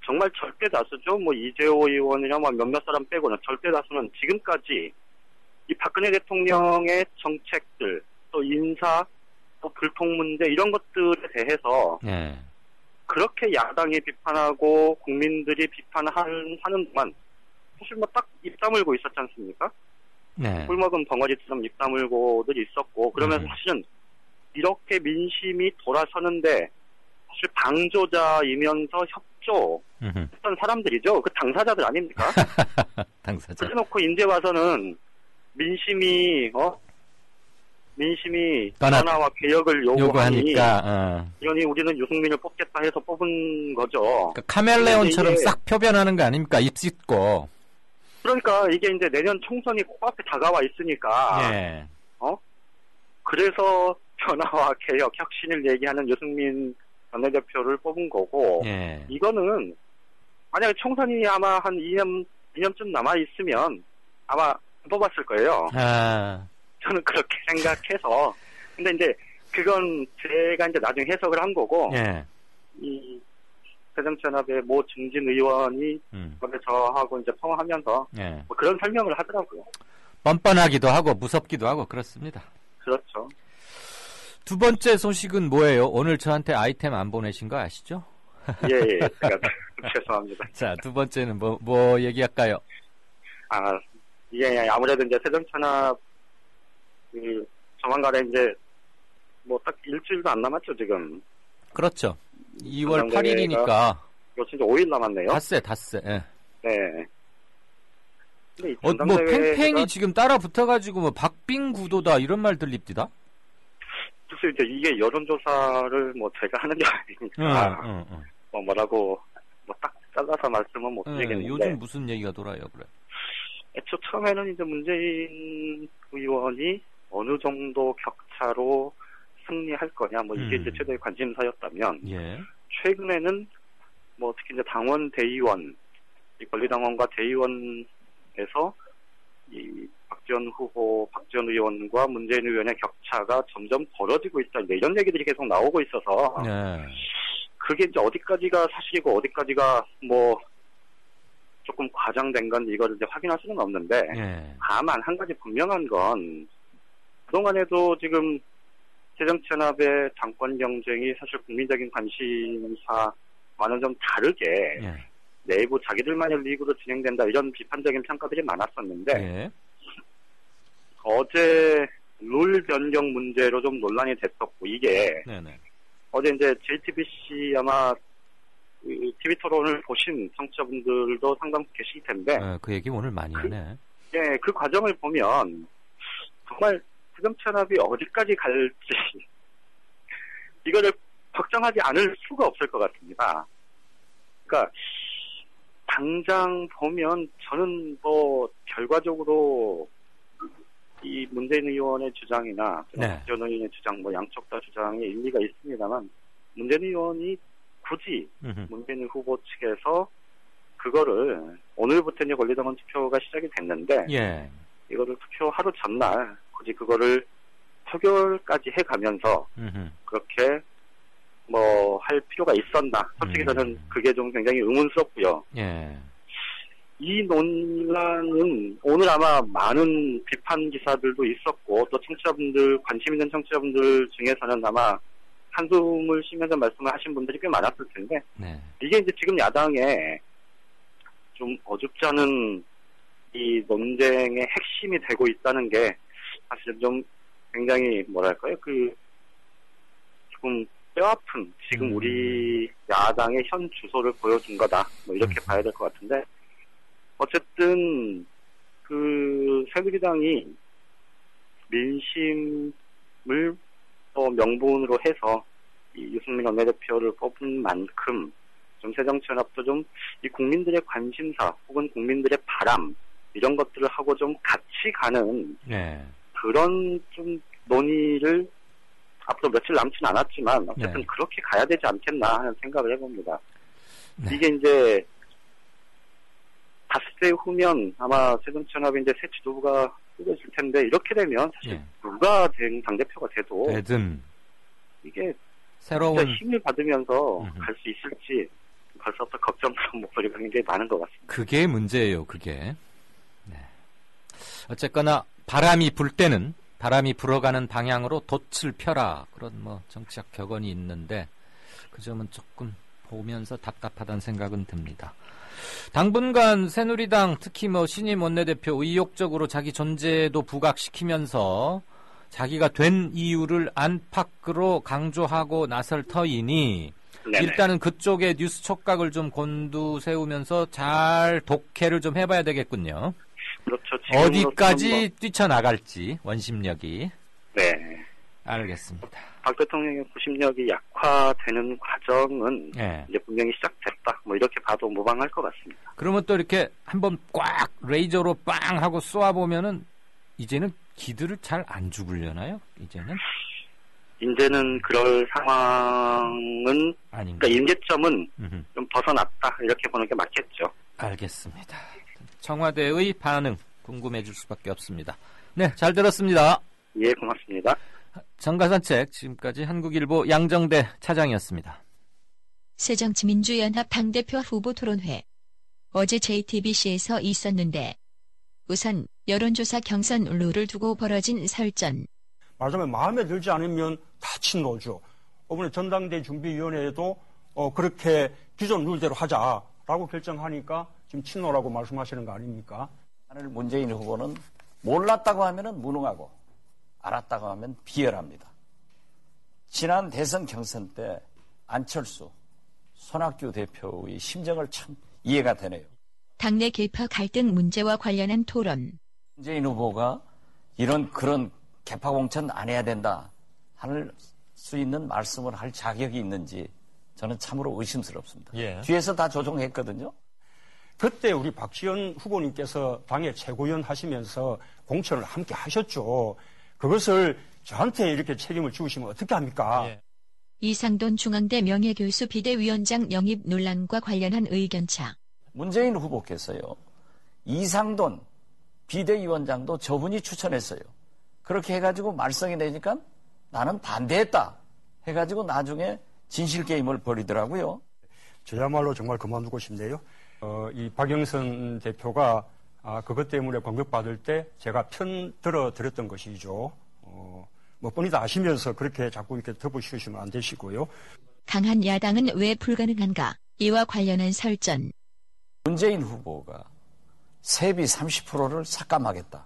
정말 절대 다수죠. 뭐 이재호 의원이나 뭐 몇몇 사람 빼고는 절대 다수는 지금까지 이 박근혜 대통령의 정책들 또 인사 또 불통 문제 이런 것들에 대해서 그렇게 야당이 비판하고 국민들이 비판하는 동안 사실 뭐 딱 입 다물고 있었지 않습니까? 꿀 먹은 벙어리처럼 입 다물고들 있었고 그러면서 사실은 이렇게 민심이 돌아서는데 사실 방조자이면서 협조했던 사람들이죠. 그 당사자들 아닙니까? 당사자. 그래놓고 이제 와서는 민심이 민심이 변화- 변화와 개혁을 요구하니까, 이러니 우리는 유승민을 뽑겠다 해서 뽑은 거죠. 그러니까 카멜레온처럼 근데 이게- 싹 표변하는 거 아닙니까? 입 씻고. 그러니까 이게 이제 내년 총선이 코앞에 다가와 있으니까 예. 그래서 변화와 개혁, 혁신을 얘기하는 유승민 원내대표를 뽑은 거고 예. 이거는 만약에 총선이 아마 한 2년쯤 남아 있으면 아마 뽑았을 거예요. 아, 저는 그렇게 생각해서 근데 이제 그건 제가 이제 나중에 해석을 한 거고 예. 이 새정치연합의 모 중진 의원이 그걸 저하고 이제 통화하면서 예. 뭐 그런 설명을 하더라고요. 뻔뻔하기도 하고 무섭기도 하고 그렇습니다. 그렇죠. 두 번째 소식은 뭐예요? 오늘 저한테 아이템 안 보내신 거 아시죠? 예, 제가 죄송합니다. 자, 두 번째는 뭐 얘기할까요? 아, 이게 아무래도 이제 새정치연합 조만간에 이제 뭐 딱 일주일도 안 남았죠 지금. 그렇죠. 2월 8일이니까. 그렇죠. 이제 5일 남았네요. 닷새. 예. 네. 근데 이 뭐 전당대회가 팽팽히 지금 따라 붙어가지고 뭐 박빙 구도다 이런 말 들립디다. 글쎄 이제 이게 여론조사를 뭐 제가 하는 게 아니니까 뭐 뭐라고 뭐 딱 잘라서 말씀은 못 드리겠는데. 요즘 무슨 얘기가 돌아요, 그래? 애초 처음에는 이제 문재인 의원이 어느 정도 격차로 승리할 거냐, 뭐 이게 이제 최대의 관심사였다면, 예. 최근에는 뭐 특히 이제 당원 대의원, 이 권리당원과 대의원에서 이 박지원 후보, 박지원 의원과 문재인 의원의 격차가 점점 벌어지고 있다, 이런 얘기들이 계속 나오고 있어서, 그게 이제 어디까지가 사실이고 어디까지가 뭐 조금 과장된 건 이거를 이제 확인할 수는 없는데, 다만 한 가지 분명한 건 그동안에도 지금 새정치연합의 당권 경쟁이 사실 국민적인 관심사와는 좀 다르게 내부 자기들만의 리그로 진행된다, 이런 비판적인 평가들이 많았었는데 어제 룰 변경 문제로 좀 논란이 됐었고, 이게 어제 이제 JTBC 아마 TV 토론을 보신 청취자분들도 상당수 계실 텐데 그 얘기 오늘 많이 하네. 그 과정을 보면 정말 새정치연합이 어디까지 갈지 이거를 걱정하지 않을 수가 없을 것 같습니다. 그러니까 당장 보면 저는 뭐 결과적으로 이 문재인 의원의 주장이나 박지원 의원의 주장, 뭐 양쪽 다 주장에 일리가 있습니다만, 문재인 의원이 굳이 문재인 후보 측에서 그거를 오늘부터 이제 권리당원 투표가 시작이 됐는데 이거를 투표 하루 전날 굳이 그거를 표결까지 해가면서 그렇게 뭐 할 필요가 있었나, 솔직히 저는 그게 좀 굉장히 의문스럽고요. 이 논란은 오늘 아마 많은 비판 기사들도 있었고, 또 청취자분들, 관심 있는 청취자분들 중에서는 아마 한숨을 쉬면서 말씀을 하신 분들이 꽤 많았을 텐데, 이게 이제 지금 야당에 좀 어줍지 않은 이 논쟁의 핵심이 되고 있다는 게 사실 좀 굉장히 뭐랄까요, 조금 뼈아픈 지금 우리 야당의 현 주소를 보여준 거다, 뭐 이렇게 봐야 될 것 같은데, 어쨌든 새누리당이 민심을 명분으로 해서 이 유승민 원내대표를 뽑은 만큼 좀 새정치연합도 좀 이 국민들의 관심사 혹은 국민들의 바람, 이런 것들을 하고 좀 같이 가는 그런 좀 논의를 앞으로 며칠 남진 않았지만 어쨌든 그렇게 가야 되지 않겠나 하는 생각을 해봅니다. 이게 이제 닷새 후면 아마 새정치연합이 이제 새 지도부가 꾸려질 텐데, 이렇게 되면 사실 누가 당대표가 돼도 이게 새로운 힘을 받으면서 갈 수 있을지 벌써부터 걱정스러운 목소리가 굉장히 많은 것 같습니다. 그게 문제예요, 그게. 어쨌거나 바람이 불 때는 바람이 불어가는 방향으로 돛을 펴라, 그런 뭐 정치학 격언이 있는데 그 점은 조금 보면서 답답하다는 생각은 듭니다. 당분간 새누리당, 특히 뭐 신임 원내대표 의욕적으로 자기 존재도 부각시키면서 자기가 된 이유를 안팎으로 강조하고 나설 터이니 일단은 그쪽에 뉴스 촉각을 좀 곤두세우면서 잘 독해를 좀 해봐야 되겠군요. 그렇죠. 어디까지 뛰쳐나갈지 원심력이. 네. 알겠습니다. 박 대통령의 구심력이 약화되는 과정은 이제 분명히 시작됐다. 뭐 이렇게 봐도 무방할 것 같습니다. 그러면 또 이렇게 한번 꽉 레이저로 빵 하고 쏘아보면은 이제는 기들을 잘 안 죽으려나요? 이제는 그럴 상황은 그러니까 임계점은 좀 벗어났다 이렇게 보는 게 맞겠죠. 알겠습니다. 청와대의 반응 궁금해질 수밖에 없습니다. 네, 잘 들었습니다. 예, 고맙습니다. 정가산책 지금까지 한국일보 양정대 차장이었습니다. 새정치민주연합 당대표 후보 토론회. 어제 JTBC에서 있었는데 우선 여론조사 경선 룰을 두고 벌어진 설전. 말하자면 마음에 들지 않으면 다 친노죠. 이번에 전당대 준비위원회에도 그렇게 기존 룰대로 하자라고 결정하니까 지금 친노라고 말씀하시는 거 아닙니까? 문재인 후보는 몰랐다고 하면 무능하고 알았다고 하면 비열합니다. 지난 대선 경선 때 안철수, 손학규 대표의 심정을 참 이해가 되네요. 당내 계파 갈등 문제와 관련한 토론. 문재인 후보가 그런 계파 공천 안 해야 된다 할 수 있는 말씀을 할 자격이 있는지 저는 참으로 의심스럽습니다. 뒤에서 다 조종했거든요. 그때 우리 박지원 후보님께서 당의 최고위원 하시면서 공천을 함께 하셨죠. 그것을 저한테 이렇게 책임을 지우시면 어떻게 합니까? 이상돈 중앙대 명예교수 비대위원장 영입 논란과 관련한 의견차. 문재인 후보께서요. 이상돈 비대위원장도 저분이 추천했어요. 그렇게 해가지고 말썽이 되니까 나는 반대했다 해가지고 나중에 진실게임을 벌이더라고요. 저야말로 정말 그만두고 싶네요. 이 박영선 대표가 그것 때문에 공격받을 때 제가 편 들어드렸던 것이죠. 뭐 뻔히 다 아시면서 그렇게 자꾸 이렇게 덮어씌우시면 안 되시고요. 강한 야당은 왜 불가능한가? 이와 관련한 설전. 문재인 후보가 세비 30%를 삭감하겠다.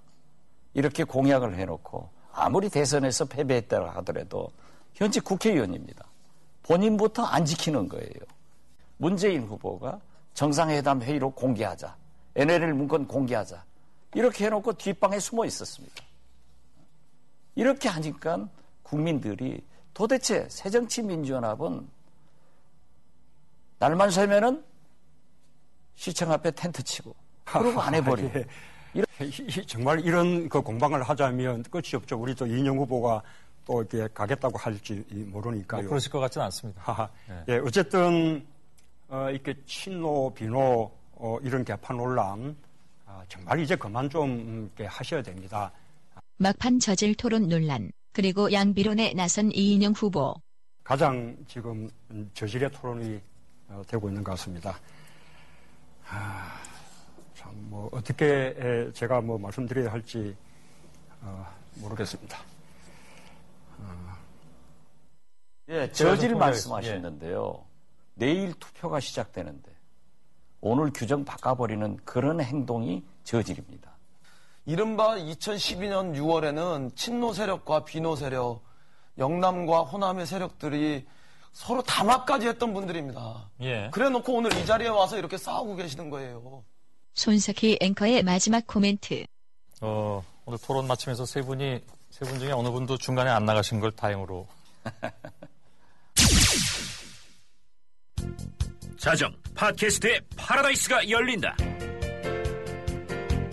이렇게 공약을 해놓고 아무리 대선에서 패배했다 하더라도 현직 국회의원입니다. 본인부터 안 지키는 거예요. 문재인 후보가 정상회담 회의로 공개하자. NLL 문건 공개하자. 이렇게 해놓고 뒷방에 숨어 있었습니다. 이렇게 하니까 국민들이 도대체 새정치민주연합은 날만 새면은 시청 앞에 텐트 치고 그러고 안 해버리고. 정말 이런 그 공방을 하자면 끝이 없죠. 우리 또 이인영 후보가 또 이렇게 가겠다고 할지 모르니까요. 그러실 것 같지는 않습니다. 예, 어쨌든 이렇게 친노, 비노 이런 개파 논란 정말 이제 그만 좀 이렇게 하셔야 됩니다. 막판 저질 토론 논란 그리고 양비론에 나선 이인영 후보. 가장 지금 저질의 토론이 되고 있는 것 같습니다. 참 뭐 어떻게 제가 뭐 말씀드려야 할지 모르겠습니다. 저질 말씀하셨는데요. 내일 투표가 시작되는데 오늘 규정 바꿔버리는 그런 행동이 저질입니다. 이른바 2012년 6월에는 친노 세력과 비노 세력, 영남과 호남의 세력들이 서로 담합까지 했던 분들입니다. 그래놓고 오늘 이 자리에 와서 이렇게 싸우고 계시는 거예요. 손석희 앵커의 마지막 코멘트. 오늘 토론 마치면서 세 분 중에 어느 분도 중간에 안 나가신 걸 다행으로. 자정 팟캐스트의 파라다이스가 열린다.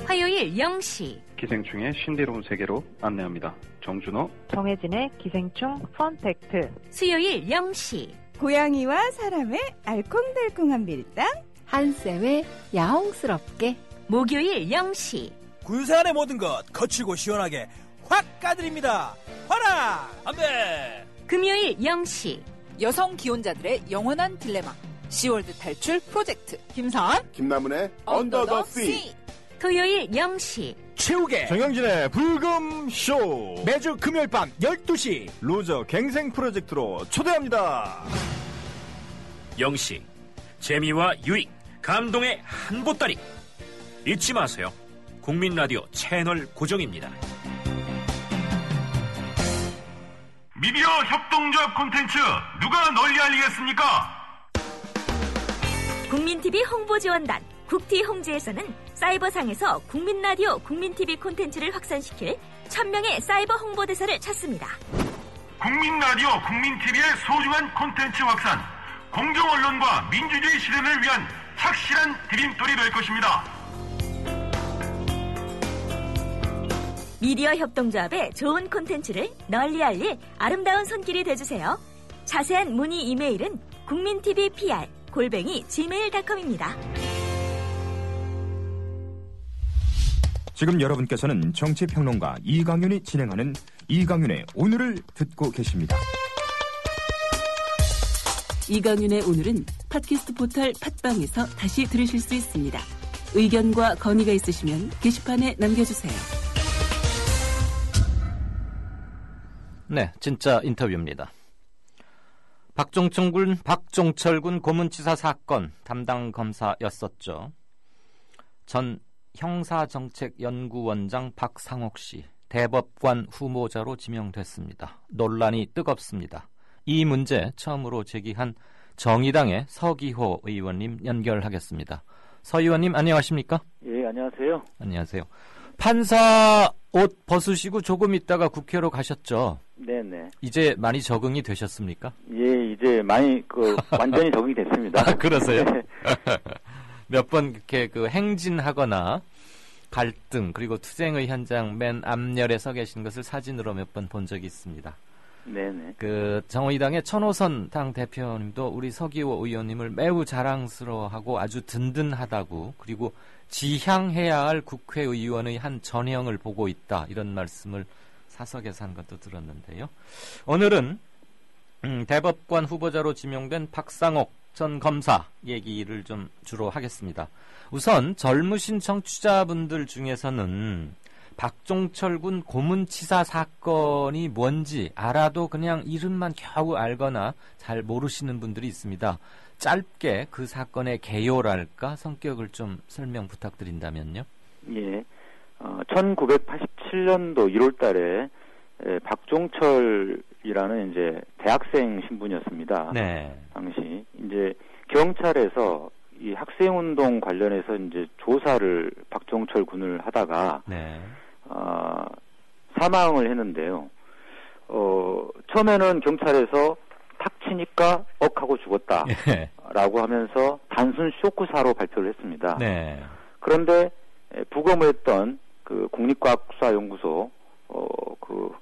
화요일 0시 기생충의 신비로운 세계로 안내합니다. 정준호, 정혜진의 기생충 펀팩트. 수요일 0시 고양이와 사람의 알콩달콩한 밀당. 한쌤의 야옹스럽게. 목요일 0시 군사 안의 모든 것 거칠고 시원하게 확 까드립니다. 화라 담배. 금요일 0시 여성 기혼자들의 영원한 딜레마. 시월드 탈출 프로젝트. 김사한 김남은의 언더 더 씨. 토요일 0시 최욱의 정영진의 불금쇼. 매주 금요일 밤 12시 로저 갱생 프로젝트로 초대합니다. 0시 재미와 유익, 감동의 한 보따리. 잊지 마세요. 국민라디오 채널 고정입니다. 미디어 협동조합 콘텐츠 누가 널리 알리겠습니까? 국민TV 홍보지원단 국티홍지에서는 사이버상에서 국민라디오 국민TV 콘텐츠를 확산시킬 1000명의 사이버 홍보대사를 찾습니다. 국민 라디오, 국민 TV의 소중한 콘텐츠 확산, 공정 언론과 민주주의 실현을 위한 착실한 디딤돌이 될 것입니다. 미디어 협동조합의 좋은 콘텐츠를 널리 알릴 아름다운 손길이 되주세요. 자세한 문의 이메일은 국민tvpr@gmail.com입니다. 지금 여러분께서는 정치평론가 이강윤이 진행하는 이강윤의 오늘을 듣고 계십니다. 이강윤의 오늘은 팟캐스트 포털 팟빵에서 다시 들으실 수 있습니다. 의견과 건의가 있으시면 게시판에 남겨주세요. 네, 진짜 인터뷰입니다. 박종철 군 고문치사 사건 담당 검사였었죠. 전 형사정책연구원장 박상옥 씨 대법관 후보자로 지명됐습니다. 논란이 뜨겁습니다. 이 문제 처음으로 제기한 정의당의 서기호 의원님 연결하겠습니다. 서 의원님 안녕하십니까? 예, 안녕하세요. 안녕하세요. 판사 옷 벗으시고 조금 있다가 국회로 가셨죠? 네네. 이제 많이 적응이 되셨습니까? 예, 이제 많이 완전히 적응이 됐습니다. 아, 그러세요? 몇 번 이렇게 행진하거나 갈등 그리고 투쟁의 현장 맨 앞열에 서 계신 것을 사진으로 몇 번 본 적이 있습니다. 네네. 정의당의 천호선 당 대표님도 우리 서기호 의원님을 매우 자랑스러워하고 아주 든든하다고, 그리고 지향해야 할 국회의원의 한 전형을 보고 있다, 이런 말씀을 사석에서 한 것도 들었는데요. 오늘은 대법관 후보자로 지명된 박상옥 전 검사 얘기를 좀 주로 하겠습니다. 우선 젊으신 청취자분들 중에서는 박종철 군 고문치사 사건이 뭔지 알아도 그냥 이름만 겨우 알거나 잘 모르시는 분들이 있습니다. 짧게 그 사건의 개요랄까 성격을 좀 설명 부탁드린다면요. 예, 1987년도 1월 달에 박종철이라는 이제 대학생 신분이었습니다. 네. 당시 이제 경찰에서 이 학생운동 관련해서 이제 조사를 박종철 군을 하다가 네. 사망을 했는데요. 처음에는 경찰에서 탁 치니까 하고 죽었다라고 하면서 단순 쇼크사로 발표를 했습니다. 네. 그런데 부검을 했던 그 국립과학수사연구소 그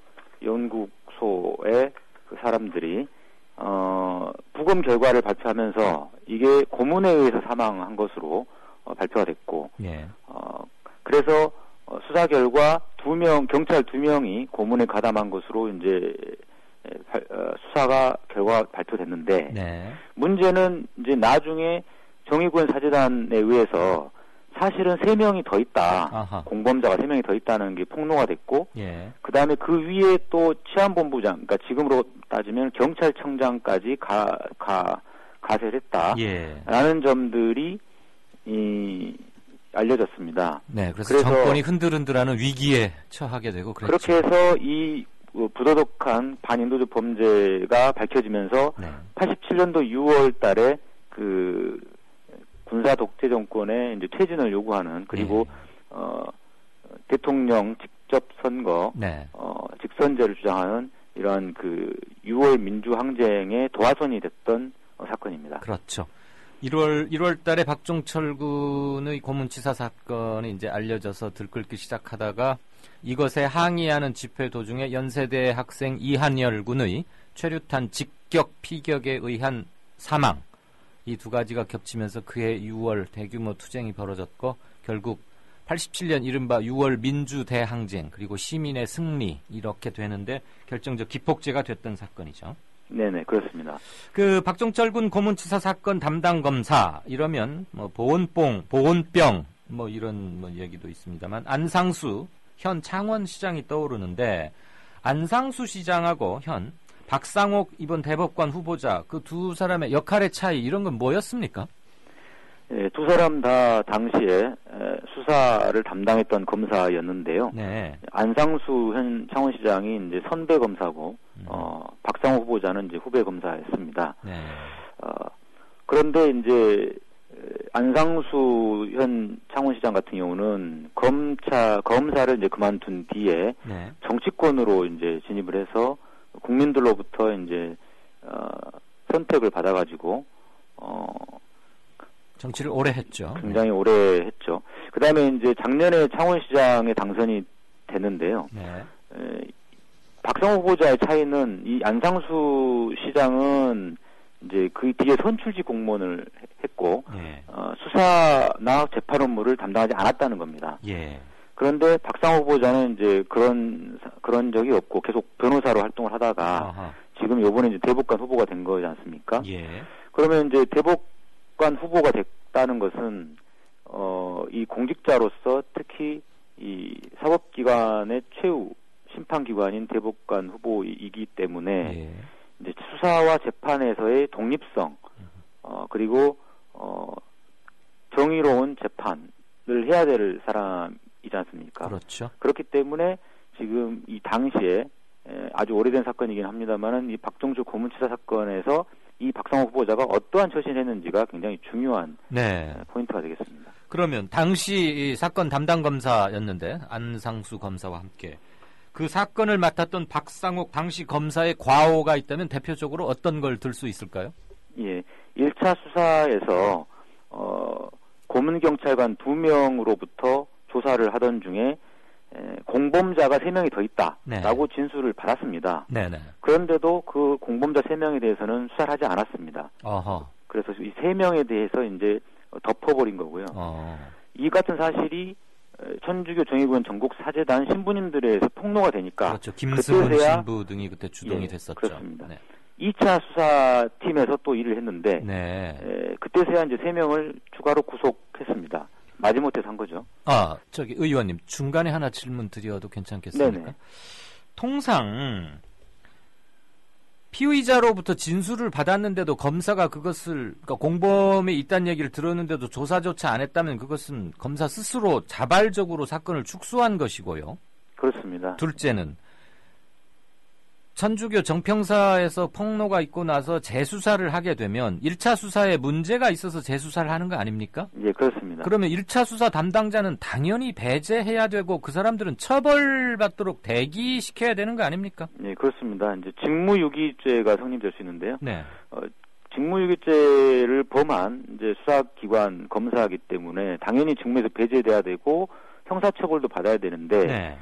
연구소의 그 사람들이 부검 결과를 발표하면서 이게 고문에 의해서 사망한 것으로 발표가 됐고, 예. 그래서 수사 결과 경찰 2명이 고문에 가담한 것으로 이제 수사가 결과 발표됐는데, 네. 문제는 이제 나중에 정의구현 사재단에 의해서 사실은 3명이 더 있다. 아하. 공범자가 3명이 더 있다는 게 폭로가 됐고, 예. 그 다음에 그 위에 또 치안본부장, 그러니까 지금으로 따지면 경찰청장까지 가세했다. 예. 라는 점들이 알려졌습니다. 네, 그래서 정권이 흔들흔들하는 위기에 처하게 되고 그랬죠. 그렇게 해서 이 부도덕한 반인도적 범죄가 밝혀지면서 네. 87년도 6월 달에 그 군사 독재 정권의 이제 퇴진을 요구하는, 그리고 대통령 직접 선거, 네. 직선제를 주장하는 이러한 그 6월 민주항쟁의 도화선이 됐던 사건입니다. 그렇죠. 1월 달에 박종철 군의 고문치사 사건이 이제 알려져서 들끓기 시작하다가 이것에 항의하는 집회 도중에 연세대 학생 이한열 군의 최루탄 직격 피격에 의한 사망, 이 두 가지가 겹치면서 그해 6월 대규모 투쟁이 벌어졌고, 결국 87년 이른바 6월 민주대항쟁 그리고 시민의 승리, 이렇게 되는데 결정적 기폭제가 됐던 사건이죠. 네네, 그렇습니다. 그 박종철 군 고문치사 사건 담당 검사 이러면 뭐 보온병 뭐 이런 뭐 얘기도 있습니다만, 안상수 현 창원시장이 떠오르는데, 안상수 시장하고 현 박상옥 이번 대법관 후보자 그 두 사람의 역할의 차이, 이런 건 뭐였습니까? 예, 두 사람 다 당시에 수사를 담당했던 검사였는데요. 네. 안상수 현 창원시장이 이제 선배 검사고, 박상옥 후보자는 이제 후배 검사였습니다. 네. 그런데 이제 안상수 현 창원시장 같은 경우는 검사를 이제 그만둔 뒤에 네. 정치권으로 이제 진입을 해서 국민들로부터 이제 선택을 받아가지고 정치를 오래 했죠. 굉장히 오래 했죠. 그 다음에 이제 작년에 창원시장에 당선이 됐는데요. 네. 박상호 후보자의 차이는 이 안상수 시장은 이제 그 뒤에 선출직 공무원을 했고 예. 수사나 재판 업무를 담당하지 않았다는 겁니다. 예. 그런데 박상호 후보자는 이제 그런 적이 없고 계속 변호사로 활동을 하다가 아하. 지금 요번에 이제 대법관 후보가 된 거지 않습니까? 예. 그러면 이제 대법관 후보가 됐다는 것은 이 공직자로서 특히 이 사법기관의 최후 심판기관인 대법관 후보이기 때문에 예. 이제 수사와 재판에서의 독립성 그리고 정의로운 재판을 해야 될 사람이지 않습니까? 그렇죠. 그렇기 때문에 지금 이 당시에 아주 오래된 사건이긴 합니다만은 이 박종주 고문치사 사건에서 이 박상호 후보자가 어떠한 처신을 했는지가 굉장히 중요한 네. 포인트가 되겠습니다. 그러면 당시 이 사건 담당 검사였는데 안상수 검사와 함께 그 사건을 맡았던 박상옥 당시 검사의 과오가 있다면 대표적으로 어떤 걸 들 수 있을까요? 예, 1차 수사에서 고문경찰관 2명으로부터 조사를 하던 중에 공범자가 3명이 더 있다라고 네. 진술을 받았습니다. 네네. 그런데도 그 공범자 3명에 대해서는 수사를 하지 않았습니다. 어허. 그래서 이 3명에 대해서 이제 덮어버린 거고요. 이 같은 사실이 천주교 정의구현 전국사재단 신부님들에서 통로가 되니까 그렇죠. 김승훈 신부 등이 그때 주동이 예, 됐었죠. 그렇습니다. 네. 2차 수사팀에서 또 일을 했는데 네. 그때서야 이제 3명을 추가로 구속했습니다. 마지못해서 한 거죠. 의원님 중간에 하나 질문 드려도 괜찮겠습니까? 네네. 통상 피의자로부터 진술을 받았는데도 검사가 그러니까 공범이 있다는 얘기를 들었는데도 조사조차 안 했다면 그것은 검사 스스로 자발적으로 사건을 축소한 것이고요. 그렇습니다. 둘째는 천주교 정평사에서 폭로가 있고 나서 재수사를 하게 되면 1차 수사에 문제가 있어서 재수사를 하는 거 아닙니까? 예, 그렇습니다. 그러면 1차 수사 담당자는 당연히 배제해야 되고 그 사람들은 처벌받도록 대기시켜야 되는 거 아닙니까? 예, 그렇습니다. 이제 직무유기죄가 성립될 수 있는데요. 네. 직무유기죄를 범한 이제 수사기관 검사이기 때문에 당연히 직무에서 배제돼야 되고 형사처벌도 받아야 되는데 네.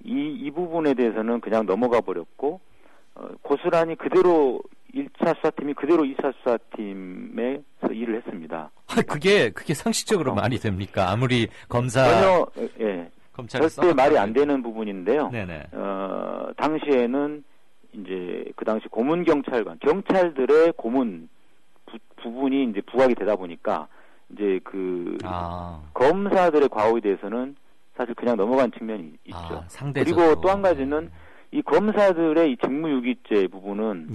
이 부분에 대해서는 그냥 넘어가 버렸고 고스란히 그대로 1차 수사팀이 그대로 2차 수사팀에서 일을 했습니다. 그게 상식적으로 말이 됩니까? 아무리 검사 전혀 예. 검찰이 절대 말이 안 되는 부분인데요. 네네. 당시에는 이제 그 당시 고문 경찰들의 고문 부분이 이제 부각이 되다 보니까 이제 검사들의 과오에 대해서는 사실 그냥 넘어간 측면이 있죠. 상대적으로. 그리고 또 한 가지는 이 검사들의 이 직무유기죄 부분은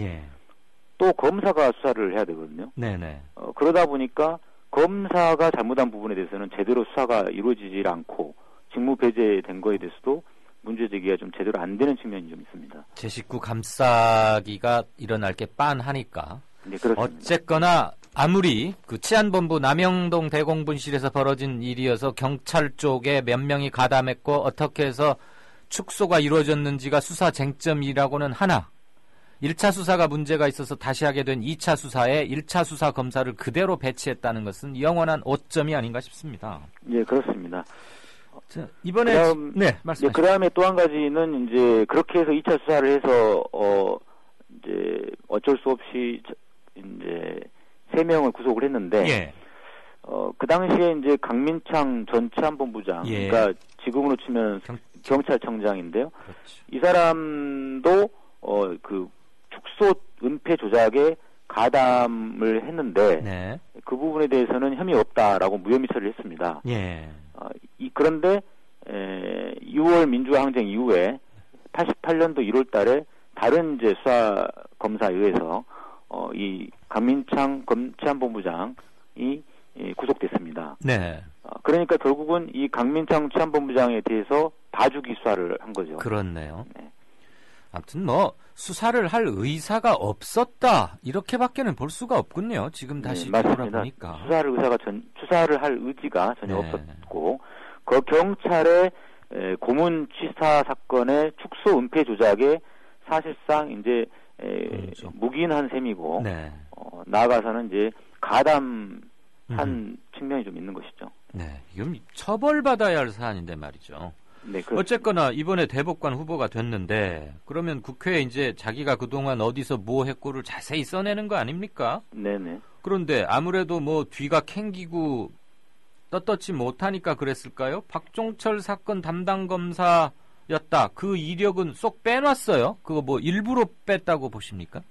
또 검사가 수사를 해야 되거든요. 네네. 그러다 보니까 검사가 잘못한 부분에 대해서는 제대로 수사가 이루어지질 않고 직무 배제된 거에 대해서도 문제 제기가 좀 제대로 안 되는 측면이 좀 있습니다. 제 식구 감싸기가 일어날 게 빤하니까. 네, 그렇습니다. 어쨌거나 아무리 그 치안본부 남영동 대공분실에서 벌어진 일이어서 경찰 쪽에 몇 명이 가담했고 어떻게 해서 축소가 이루어졌는지가 수사 쟁점이라고는 하나 1차 수사가 문제가 있어서 다시 하게 된 2차 수사에 1차 수사 검사를 그대로 배치했다는 것은 영원한 오점이 아닌가 싶습니다. 예, 그렇습니다. 자, 이번에 말씀하시죠. 그 다음에 또 한 가지는 이제 그렇게 해서 2차 수사를 해서 이제 어쩔 수 없이 이제 3명을 구속을 했는데 그 당시에 이제 강민창 전 치안본부장 그러니까 지금으로 치면 경찰청장인데요. 그렇죠. 이 사람도 그 축소 은폐 조작에 가담을 했는데 그 부분에 대해서는 혐의 없다라고 무혐의 처리를 했습니다. 그런데 6월 민주화 항쟁 이후에 88년도 1월 달에 다른 이제 수사 검사에 의해서 이 강민창 치안본부장이 구속됐습니다. 그러니까 결국은 이 강민창 치안본부장에 대해서 봐주기 수사를 한 거죠. 그렇네요. 아무튼 뭐 수사를 할 의사가 없었다 이렇게밖에는 볼 수가 없군요. 지금 다시 돌아보니까 수사를 할 의지가 전혀 없었고 그 경찰의 고문 취사 사건의 축소 은폐 조작에 사실상 이제 묵인한 셈이고 나아가서는 이제 가담한 측면이 좀 있는 것이죠. 네, 이건 처벌받아야 할 사안인데 말이죠. 네, 어쨌거나 이번에 대법관 후보가 됐는데 그러면 국회에 이제 자기가 그동안 어디서 뭐 했고를 자세히 써내는 거 아닙니까? 네네. 그런데 아무래도 뭐 뒤가 캥기고 떳떳지 못하니까 그랬을까요? 박종철 사건 담당 검사였다. 그 이력은 쏙 빼놨어요. 그거 뭐 일부러 뺐다고 보십니까?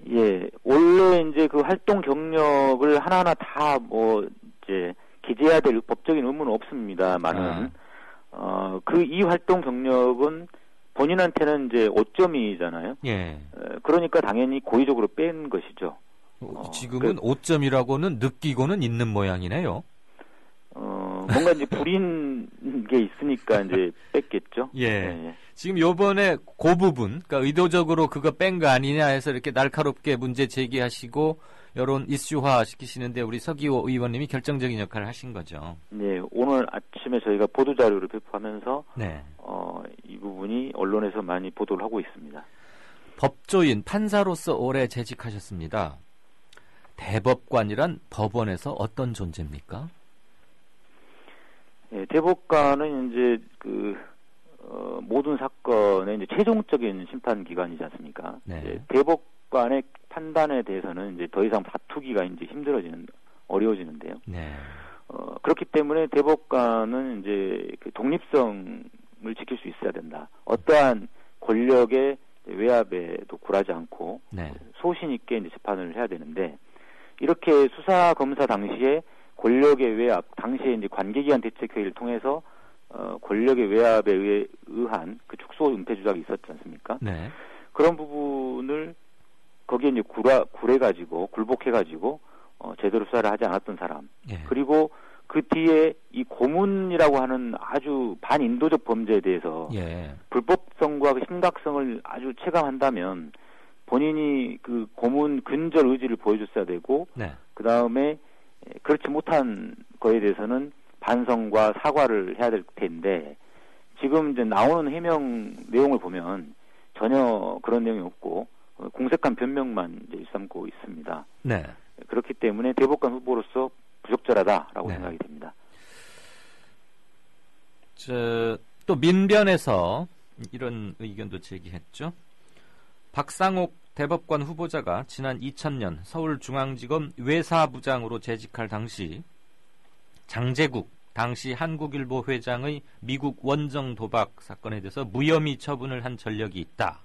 예, 원래 이제 그 활동 경력을 하나하나 다 뭐 이제 기재해야 될 법적인 의무는 없습니다만은 그 이 활동 경력은 본인한테는 이제 오점이잖아요. 예. 그러니까 당연히 고의적으로 뺀 것이죠. 지금은 오점이라고는 느끼고는 있는 모양이네요. 뭔가 이제 부린 게 있으니까 이제 뺐겠죠. 예. 예. 지금 요번에 그 부분, 그러니까 의도적으로 그거 뺀 거 아니냐 해서 이렇게 날카롭게 문제 제기하시고 여론 이슈화 시키시는데 우리 서기호 의원님이 결정적인 역할을 하신 거죠. 네, 오늘 아침에 저희가 보도 자료를 배포하면서 네. 이 부분이 언론에서 많이 보도를 하고 있습니다. 법조인, 판사로서 오래 재직하셨습니다. 대법관이란 법원에서 어떤 존재입니까? 네, 대법관은 이제 모든 사건의 이제 최종적인 심판 기관이지 않습니까? 네. 대법관의 판단에 대해서는 이제 더 이상 다투기가 이제 어려워지는데요. 네. 그렇기 때문에 대법관은 이제 그 독립성을 지킬 수 있어야 된다. 어떠한 권력의 외압에도 굴하지 않고 소신 있게 이제 재판을 해야 되는데 이렇게 수사 검사 당시에 권력의 외압, 당시에 이제 관계기관 대책회의를 통해서 권력의 외압에 의한 그 축소 은폐 조작이 있었지 않습니까? 네. 그런 부분을 거기에 이제 굴복해가지고 제대로 수사를 하지 않았던 사람. 예. 그리고 그 뒤에 이 고문이라고 하는 아주 반인도적 범죄에 대해서 불법성과 그 심각성을 아주 체감한다면 본인이 그 고문 근절 의지를 보여줬어야 되고 그 다음에 그렇지 못한 거에 대해서는 반성과 사과를 해야 될 텐데 지금 이제 나오는 해명 내용을 보면 전혀 그런 내용이 없고 공색한 변명만 이제 일삼고 있습니다. 네. 그렇기 때문에 대법관 후보로서 부적절하다라고 생각이 됩니다. 또 민변에서 이런 의견도 제기했죠. 박상옥 대법관 후보자가 지난 2000년 서울중앙지검 외사부장으로 재직할 당시 장제국 당시 한국일보 회장의 미국 원정 도박 사건에 대해서 무혐의 처분을 한 전력이 있다.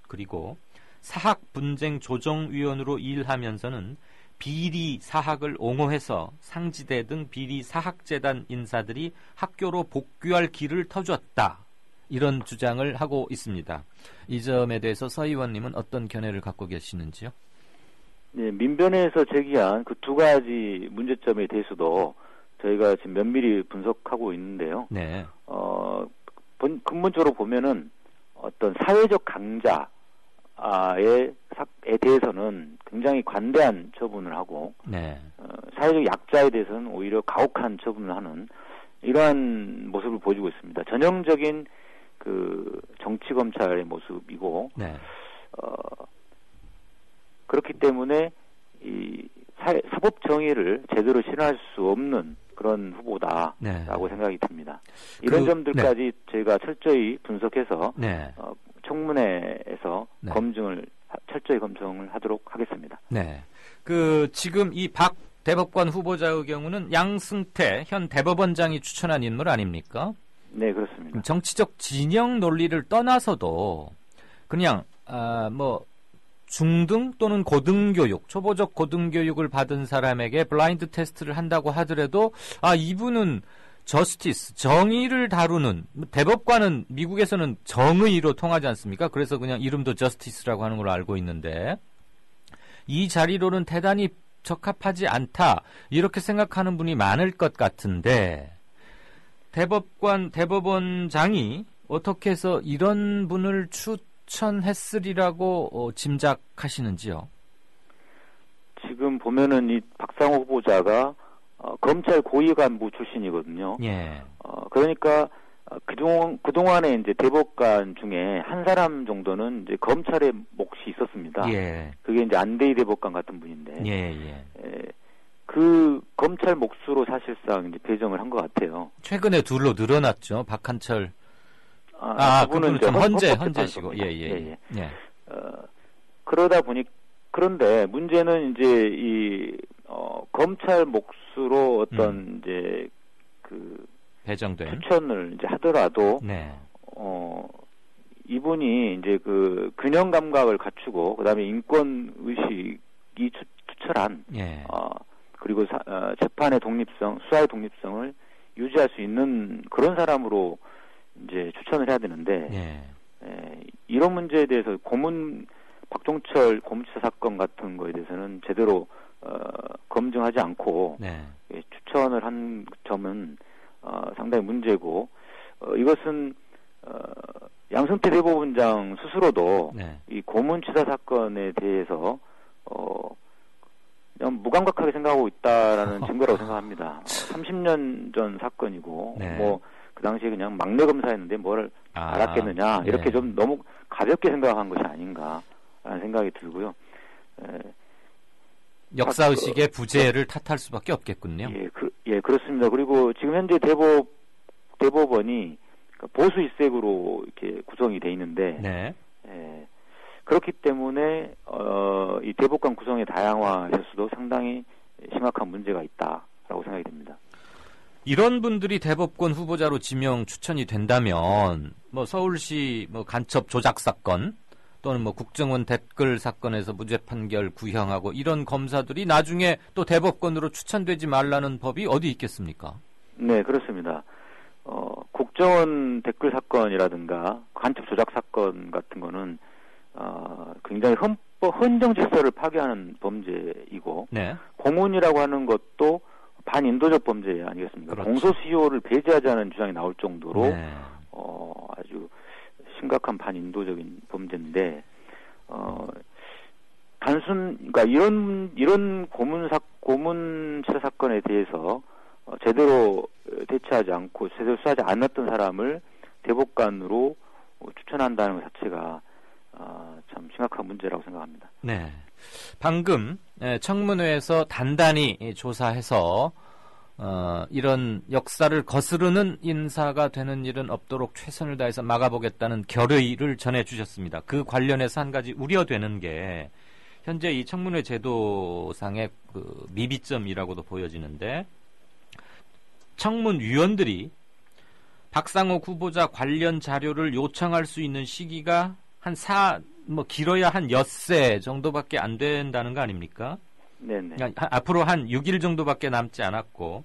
그리고 사학 분쟁 조정위원으로 일하면서는 비리 사학을 옹호해서 상지대 등 비리 사학재단 인사들이 학교로 복귀할 길을 터줬다. 이런 주장을 하고 있습니다. 이 점에 대해서 서 의원님은 어떤 견해를 갖고 계시는지요? 네, 민변에서 제기한 그 두 가지 문제점에 대해서도 저희가 지금 면밀히 분석하고 있는데요. 네. 근본적으로 보면은 어떤 사회적 강자에 대해서는 굉장히 관대한 처분을 하고, 사회적 약자에 대해서는 오히려 가혹한 처분을 하는 이러한 모습을 보여주고 있습니다. 전형적인 그 정치 검찰의 모습이고, 그렇기 때문에 이 사법 정의를 제대로 실현할 수 없는 그런 후보다라고 생각이 듭니다. 이런 점들까지 저희가 철저히 분석해서 청문회에서 철저히 검증을 하도록 하겠습니다. 네. 지금 이 박 대법관 후보자의 경우는 양승태 현 대법원장이 추천한 인물 아닙니까? 네, 그렇습니다. 정치적 진영 논리를 떠나서도 그냥 중등 또는 고등교육, 초보적 고등교육을 받은 사람에게 블라인드 테스트를 한다고 하더라도 이분은 저스티스, 정의를 다루는, 대법관은 미국에서는 정의로 통하지 않습니까? 그래서 그냥 이름도 저스티스라고 하는 걸로 알고 있는데 이 자리로는 대단히 적합하지 않다 이렇게 생각하는 분이 많을 것 같은데 대법원장이 어떻게 해서 이런 분을 추천했으리라고 짐작하시는지요? 지금 보면은 이 박상호 후보자가 검찰 고위간부 출신이거든요. 예. 그러니까 그동안에 이제 대법관 중에 한 사람 정도는 이제 검찰의 몫이 있었습니다. 예. 그게 이제 안대희 대법관 같은 분인데. 예. 그 검찰 몫으로 사실상 이제 배정을 한 것 같아요. 최근에 둘로 늘어났죠. 박한철. 그분은 좀 헌재시고. 예. 그러다 보니 그런데 문제는 이제 이 검찰 몫으로 어떤 이제 그 배정된 추천을 이제 하더라도 네. 이분이 이제 그 균형 감각을 갖추고 그다음에 인권 의식이 투철한 예. 그리고 재판의 독립성, 수사의 독립성을 유지할 수 있는 그런 사람으로 이제 추천을 해야 되는데 이런 문제에 대해서 박종철 고문치사 사건 같은 거에 대해서는 제대로 검증하지 않고 추천을 한 점은 상당히 문제고 이것은 양승태 대법원장 스스로도 이 고문치사 사건에 대해서 그냥 무감각하게 생각하고 있다라는 증거라고 생각합니다. 30년 전 사건이고 뭐 그 당시에 그냥 막내 검사였는데 뭘 알았겠느냐 이렇게 좀 너무 가볍게 생각한 것이 아닌가라는 생각이 들고요. 역사의식의 부재를 탓할 수밖에 없겠군요. 그렇습니다. 그리고 지금 현재 대법원이 보수 일색으로 이렇게 구성이 돼 있는데, 그렇기 때문에 이 대법관 구성의 다양화에서도 상당히 심각한 문제가 있다라고 생각이 됩니다. 이런 분들이 대법관 후보자로 지명 추천이 된다면, 뭐 서울시 뭐 간첩 조작 사건 또는 뭐 국정원 댓글 사건에서 무죄 판결 구형하고 이런 검사들이 나중에 또 대법관으로 추천되지 말라는 법이 어디 있겠습니까? 네, 그렇습니다. 국정원 댓글 사건이라든가 간첩 조작 사건 같은 거는 굉장히 헌정 질서를 파괴하는 범죄이고 고문이라고 하는 것도 반인도적 범죄 아니겠습니까? 그렇죠. 공소시효를 배제하자는 주장이 나올 정도로 아주 심각한 반인도적인 범죄인데 그러니까 이런 고문치사 사건에 대해서 제대로 대처하지 않고 제대로 수사하지 않았던 사람을 대법관으로 추천한다는 것 자체가 참 심각한 문제라고 생각합니다. 네. 방금 청문회에서 단단히 조사해서 이런 역사를 거스르는 인사가 되는 일은 없도록 최선을 다해서 막아보겠다는 결의를 전해주셨습니다. 그 관련해서 한 가지 우려되는 게 현재 이 청문회 제도상의 그 미비점이라고도 보여지는데 청문위원들이 박상호 후보자 관련 자료를 요청할 수 있는 시기가 길어야 한 엿새 정도밖에 안 된다는 거 아닙니까? 네네. 앞으로 한 6일 정도밖에 남지 않았고,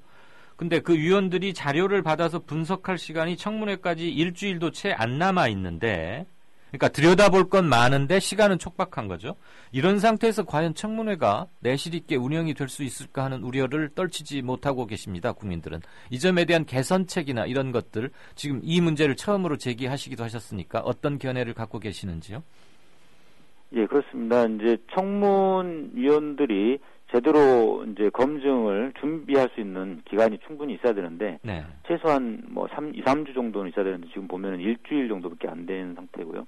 근데 그 위원들이 자료를 받아서 분석할 시간이 청문회까지 일주일도 채 안 남아 있는데, 그러니까 들여다볼 건 많은데 시간은 촉박한 거죠. 이런 상태에서 과연 청문회가 내실 있게 운영이 될 수 있을까 하는 우려를 떨치지 못하고 계십니다. 국민들은. 이 점에 대한 개선책이나 이런 것들, 지금 이 문제를 처음으로 제기하시기도 하셨으니까 어떤 견해를 갖고 계시는지요? 예, 그렇습니다. 이제 청문위원들이 제대로 이제 검증을 준비할 수 있는 기간이 충분히 있어야 되는데, 최소한 뭐 2, 3주 정도는 있어야 되는데, 지금 보면은 일주일 정도밖에 안 된 상태고요.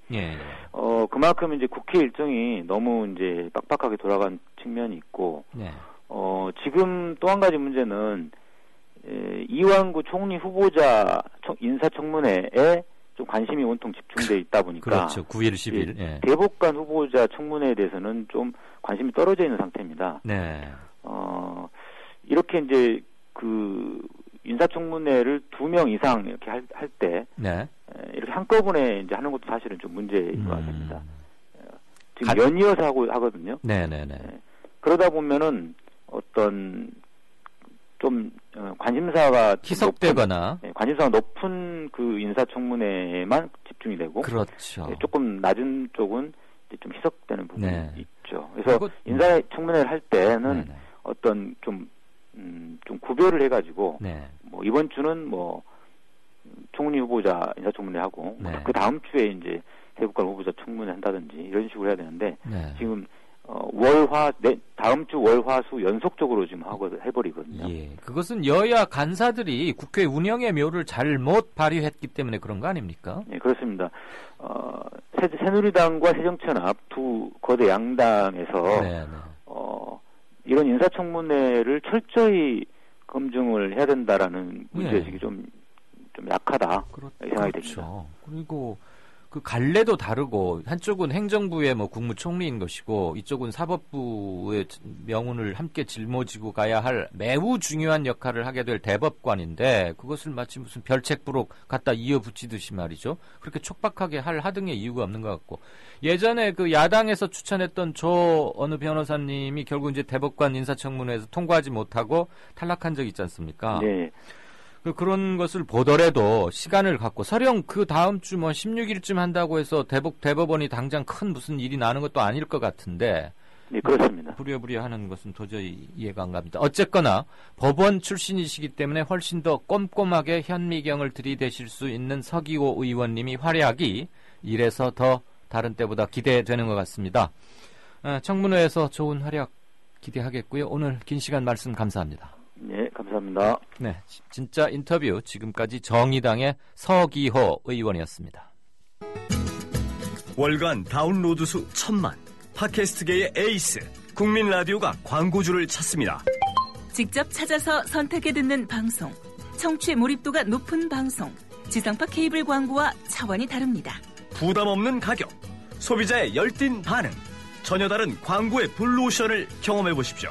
그만큼 이제 국회 일정이 너무 이제 빡빡하게 돌아간 측면이 있고, 지금 또 한 가지 문제는, 이완구 총리 후보자 인사청문회에 좀 관심이 온통 집중돼 있다 보니까 그렇죠. 9일, 10일. 대법관 후보자 청문회에 대해서는 좀 관심이 떨어져 있는 상태입니다. 이렇게 이제 그 인사청문회를 2명 이상 이렇게 할 때 이렇게 한꺼번에 이제 하는 것도 사실은 좀 문제인 것 같습니다. 지금 연이어서 하거든요. 그러다 보면은 어떤 좀 관심사가 희석되거나 관심사가 높은 그 인사청문회에만 집중이 되고 조금 낮은 쪽은 좀 희석되는 부분이 있죠. 그래서 인사청문회를 할 때는 어떤 좀 구별을 해가지고 뭐 이번 주는 뭐 총리 후보자 인사청문회 하고 네. 그 다음 주에 이제 대법관 후보자 청문회 한다든지 이런 식으로 해야 되는데 네. 지금 다음 주 월화수 연속적으로 지금 해버리거든요. 예, 그것은 여야 간사들이 국회 운영의 묘를 잘못 발휘했기 때문에 그런 거 아닙니까? 네, 그렇습니다. 새누리당과 새정치연합 두 거대 양당에서 이런 인사청문회를 철저히 검증을 해야 된다라는 문제의식이 좀 약하다 생각이 됩니다. 그리고 그 갈래도 다르고 한쪽은 행정부의 국무총리인 것이고 이쪽은 사법부의 명운을 함께 짊어지고 가야 할 매우 중요한 역할을 하게 될 대법관인데 그것을 마치 무슨 별책부록 갖다 이어붙이듯이 말이죠. 그렇게 촉박하게 할 하등의 이유가 없는 것 같고 예전에 그 야당에서 추천했던 어느 변호사님이 결국 이제 대법관 인사청문회에서 통과하지 못하고 탈락한 적이 있지 않습니까? 네. 그런 것을 보더라도 시간을 갖고 설령 그 다음 주 16일쯤 한다고 해서 대법원이 당장 큰 무슨 일이 나는 것도 아닐 것 같은데 네, 그렇습니다. 부랴부랴 하는 것은 도저히 이해가 안 갑니다. 어쨌거나 법원 출신이시기 때문에 훨씬 더 꼼꼼하게 현미경을 들이대실 수 있는 서기호 의원님이 활약이 이래서 더 다른 때보다 기대되는 것 같습니다. 청문회에서 좋은 활약 기대하겠고요. 오늘 긴 시간 말씀 감사합니다. 네, 감사합니다. 네, 진짜 인터뷰 지금까지 정의당의 서기호 의원이었습니다. 월간 다운로드 수 1000만, 팟캐스트계의 에이스, 국민 라디오가 광고주를 찾습니다. 직접 찾아서 선택해 듣는 방송, 청취 몰입도가 높은 방송, 지상파 케이블 광고와 차원이 다릅니다. 부담 없는 가격, 소비자의 열띤 반응, 전혀 다른 광고의 블루오션을 경험해 보십시오.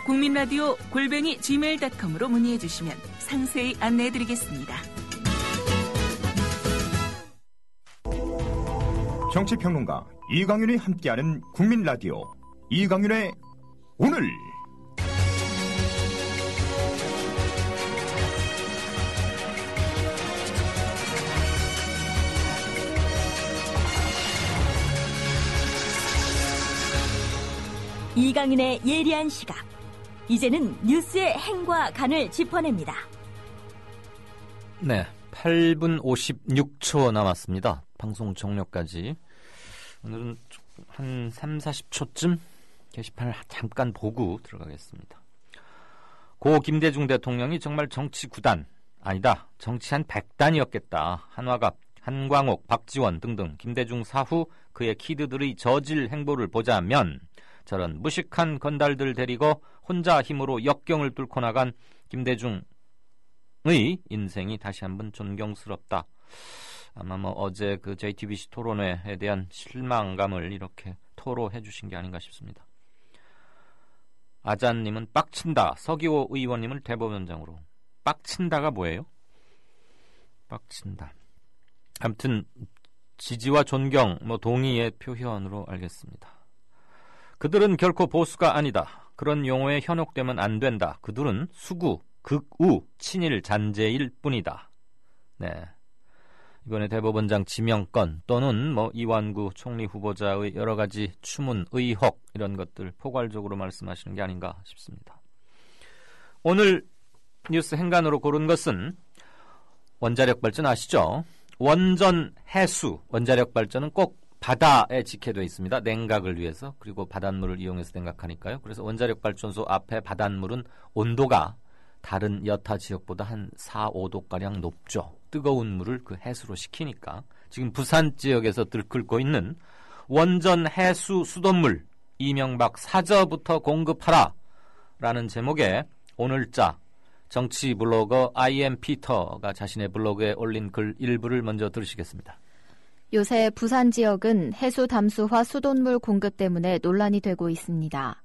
국민라디오 @gmail.com으로 문의해 주시면 상세히 안내해 드리겠습니다. 정치평론가 이강윤이 함께하는 국민라디오 이강윤의 오늘. 이강윤의 예리한 시각. 이제는 뉴스의 행과 간을 짚어냅니다. 네, 8분 56초 남았습니다. 방송 종료까지. 오늘은 한 3, 40초쯤 게시판을 잠깐 보고 들어가겠습니다. 고 김대중 대통령이 정말 정치 9단, 아니다, 정치 한 100단이었겠다. 한화갑, 한광옥, 박지원 등등 김대중 사후 그의 키드들의 저질 행보를 보자면 저런 무식한 건달들 데리고 혼자 힘으로 역경을 뚫고 나간 김대중의 인생이 다시 한번 존경스럽다. 아마 어제 그 JTBC 토론회에 대한 실망감을 이렇게 토로해 주신 게 아닌가 싶습니다. 아잔님은 빡친다. 서기호 의원님을 대법원장으로. 빡친다가 뭐예요? 빡친다. 아무튼 지지와 존경, 동의의 표현으로 알겠습니다. 그들은 결코 보수가 아니다. 그런 용어에 현혹되면 안 된다. 그들은 수구, 극우, 친일, 잔재일 뿐이다. 네. 이번에 대법원장 지명권 또는 이완구 총리 후보자의 여러 가지 추문, 의혹 이런 것들 포괄적으로 말씀하시는 게 아닌가 싶습니다. 오늘 뉴스 행간으로 고른 것은 원자력 발전 아시죠? 원전 해수, 원자력 발전은 꼭 바다에 직해되어 있습니다. 냉각을 위해서. 그리고 바닷물을 이용해서 냉각하니까요. 그래서 원자력 발전소 앞에 바닷물은 온도가 다른 여타 지역보다 한 4, 5도가량 높죠. 뜨거운 물을 그 해수로 식히니까. 지금 부산 지역에서 들끓고 있는 원전 해수 수돗물 이명박 사저부터 공급하라 라는 제목의 오늘자 정치 블로거 IM 피터가 자신의 블로그에 올린 글 일부를 먼저 들으시겠습니다. 요새 부산 지역은 해수 담수화 수돗물 공급 때문에 논란이 되고 있습니다.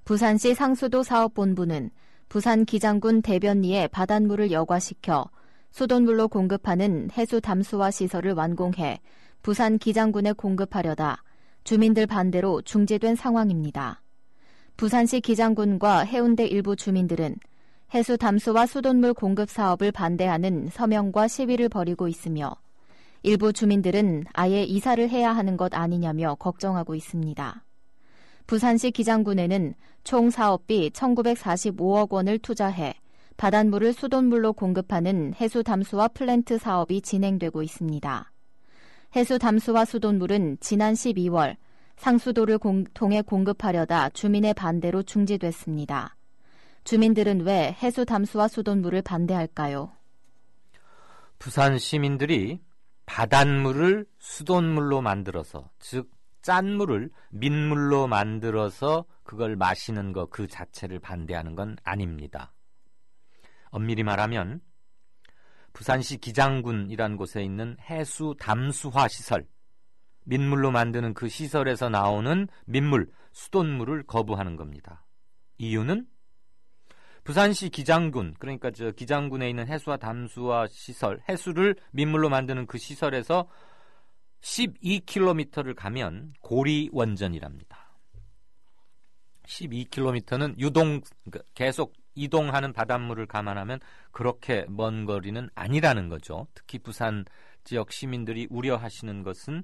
부산시 상수도 사업본부는 부산 기장군 대변리에 바닷물을 여과시켜 수돗물로 공급하는 해수 담수화 시설을 완공해 부산 기장군에 공급하려다 주민들 반대로 중지된 상황입니다. 부산시 기장군과 해운대 일부 주민들은 해수 담수화 수돗물 공급 사업을 반대하는 서명과 시위를 벌이고 있으며 일부 주민들은 아예 이사를 해야 하는 것 아니냐며 걱정하고 있습니다. 부산시 기장군에는 총 사업비 1945억 원을 투자해 바닷물을 수돗물로 공급하는 해수 담수화 플랜트 사업이 진행되고 있습니다. 해수 담수화 수돗물은 지난 12월 상수도를 통해 공급하려다 주민의 반대로 중지됐습니다. 주민들은 왜 해수 담수화 수돗물을 반대할까요? 부산 시민들이 바닷물을 수돗물로 만들어서, 즉 짠물을 민물로 만들어서 그걸 마시는 것 그 자체를 반대하는 건 아닙니다. 엄밀히 말하면 부산시 기장군이라는 곳에 있는 해수 담수화 시설, 민물로 만드는 그 시설에서 나오는 민물, 수돗물을 거부하는 겁니다. 이유는 부산시 기장군, 그러니까 저 기장군에 있는 해수와 담수화 시설, 해수를 민물로 만드는 그 시설에서 12km를 가면 고리 원전이랍니다. 12km는 계속 이동하는 바닷물을 감안하면 그렇게 먼 거리는 아니라는 거죠. 특히 부산 지역 시민들이 우려하시는 것은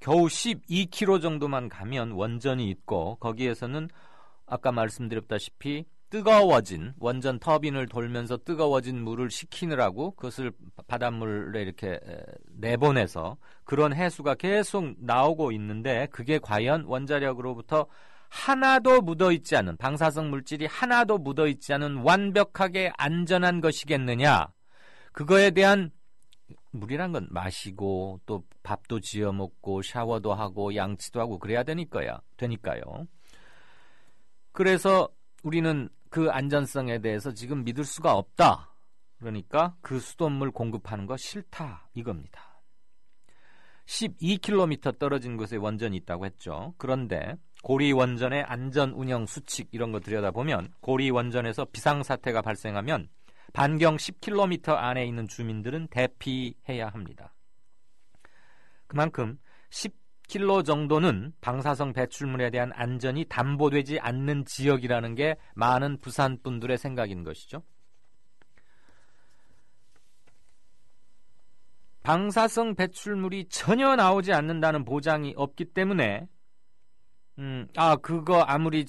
겨우 12km 정도만 가면 원전이 있고 거기에서는 아까 말씀드렸다시피 뜨거워진 원전 터빈을 돌면서 뜨거워진 물을 식히느라고 그것을 바닷물에 이렇게 내보내서 그런 해수가 계속 나오고 있는데 그게 과연 원자력으로부터 하나도 묻어있지 않은 방사성 물질이 하나도 묻어있지 않은 완벽하게 안전한 것이겠느냐. 그거에 대한 물이란 건 마시고 또 밥도 지어 먹고 샤워도 하고 양치도 하고 그래야 되니까요. 그래서 우리는 그 안전성에 대해서 지금 믿을 수가 없다. 그러니까 그 수돗물 공급하는 거 싫다 이겁니다. 12km 떨어진 곳에 원전이 있다고 했죠. 그런데 고리 원전의 안전 운영 수칙 이런 거 들여다보면 고리 원전에서 비상사태가 발생하면 반경 10km 안에 있는 주민들은 대피해야 합니다. 그만큼 10km 정도는 방사성 배출물에 대한 안전이 담보되지 않는 지역이라는 게 많은 부산 분들의 생각인 것이죠. 방사성 배출물이 전혀 나오지 않는다는 보장이 없기 때문에 그거 아무리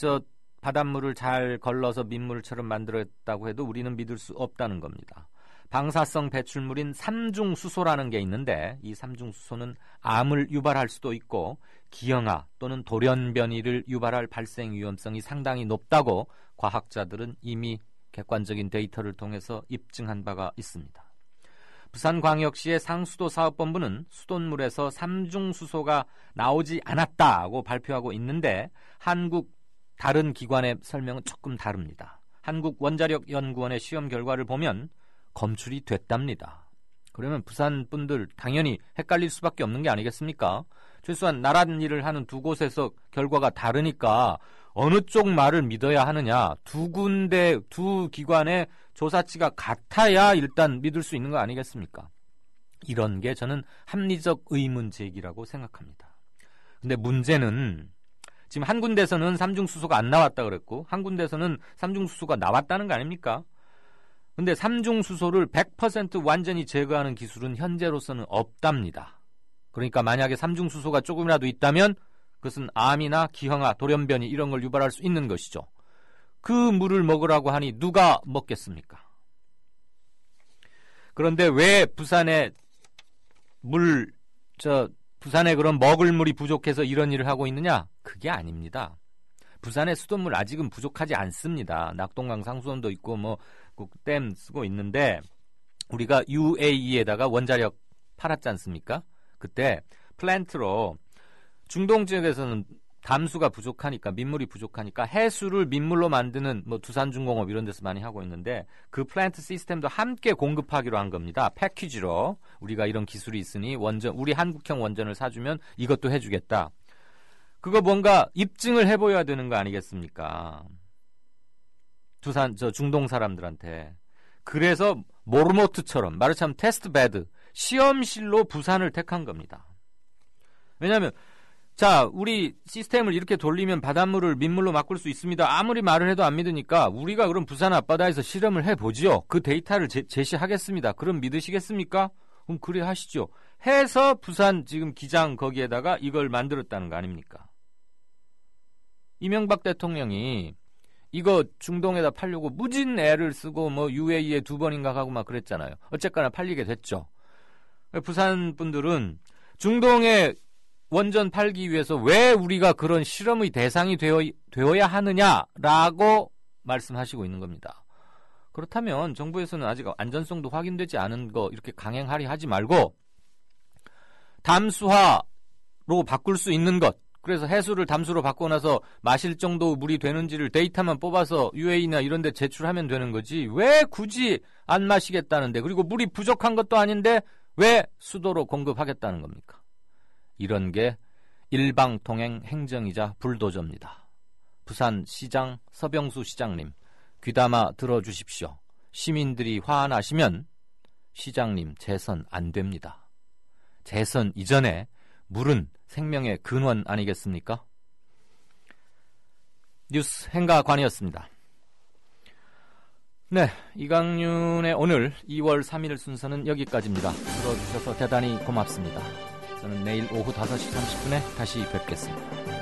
바닷물을 잘 걸러서 민물처럼 만들었다고 해도 우리는 믿을 수 없다는 겁니다. 방사성 배출물인 삼중수소라는 게 있는데 이 삼중수소는 암을 유발할 수도 있고 기형아 또는 돌연변이를 유발할 발생 위험성이 상당히 높다고 과학자들은 이미 객관적인 데이터를 통해서 입증한 바가 있습니다. 부산광역시의 상수도 사업본부는 수돗물에서 삼중수소가 나오지 않았다고 발표하고 있는데 한국 다른 기관의 설명은 조금 다릅니다. 한국원자력연구원의 시험 결과를 보면 검출이 됐답니다. 그러면 부산 분들 당연히 헷갈릴 수밖에 없는 게 아니겠습니까? 최소한 나란 일을 하는 두 곳에서 결과가 다르니까 어느 쪽 말을 믿어야 하느냐. 두 군데, 두 기관의 조사치가 같아야 일단 믿을 수 있는 거 아니겠습니까? 이런 게 저는 합리적 의문 제기라고 생각합니다. 근데 문제는 지금 한 군데서는 삼중수소가 안 나왔다 그랬고 한 군데서는 삼중수소가 나왔다는 거 아닙니까? 근데 삼중수소를 100% 완전히 제거하는 기술은 현재로서는 없답니다. 그러니까 만약에 삼중수소가 조금이라도 있다면 그것은 암이나 기형아, 돌연변이 이런 걸 유발할 수 있는 것이죠. 그 물을 먹으라고 하니 누가 먹겠습니까? 그런데 왜 부산에 부산에 그런 먹을 물이 부족해서 이런 일을 하고 있느냐? 그게 아닙니다. 부산의 수돗물 아직은 부족하지 않습니다. 낙동강 상수원도 있고 댐 쓰고 있는데 우리가 UAE에다가 원자력 팔았지 않습니까? 그때 플랜트로 중동 지역에서는 담수가 부족하니까 민물이 부족하니까 해수를 민물로 만드는 두산중공업 이런 데서 많이 하고 있는데 그 플랜트 시스템도 함께 공급하기로 한 겁니다. 패키지로 우리가 이런 기술이 있으니 우리 한국형 원전을 사주면 이것도 해주겠다. 그거 뭔가 입증을 해보여야 되는 거 아니겠습니까? 중동 사람들한테. 그래서 모르모트처럼 마르참 테스트베드 시험실로 부산을 택한 겁니다. 왜냐하면 우리 시스템을 이렇게 돌리면 바닷물을 민물로 바꿀 수 있습니다. 아무리 말을 해도 안 믿으니까 우리가 그럼 부산 앞바다에서 실험을 해보지요. 그 데이터를 제시하겠습니다. 그럼 믿으시겠습니까? 그럼 그래 하시죠. 해서 부산 지금 기장 거기에다가 이걸 만들었다는 거 아닙니까? 이명박 대통령이 이거 중동에다 팔려고 무진 애를 쓰고 뭐 UAE에 2번인가 가고 막 그랬잖아요. 어쨌거나 팔리게 됐죠. 부산 분들은 중동에 원전 팔기 위해서 왜 우리가 그런 실험의 대상이 되어야 하느냐라고 말씀하시고 있는 겁니다. 그렇다면 정부에서는 아직 안전성도 확인되지 않은 거 이렇게 강행하려 하지 말고 담수화로 바꿀 수 있는 것, 그래서 해수를 담수로 바꾸고 나서 마실 정도 물이 되는지를 데이터만 뽑아서 UAE나 이런 데 제출하면 되는 거지 왜 굳이 안 마시겠다는데, 그리고 물이 부족한 것도 아닌데 왜 수도로 공급하겠다는 겁니까? 이런 게 일방통행 행정이자 불도저입니다. 부산시장 서병수 시장님, 귀담아 들어주십시오. 시민들이 화나시면 시장님 재선 안 됩니다. 재선 이전에 물은 생명의 근원 아니겠습니까? 뉴스 행가관이었습니다. 네, 이강윤의 오늘 2월 3일 순서는 여기까지입니다. 들어주셔서 대단히 고맙습니다. 저는 내일 오후 5시 30분에 다시 뵙겠습니다.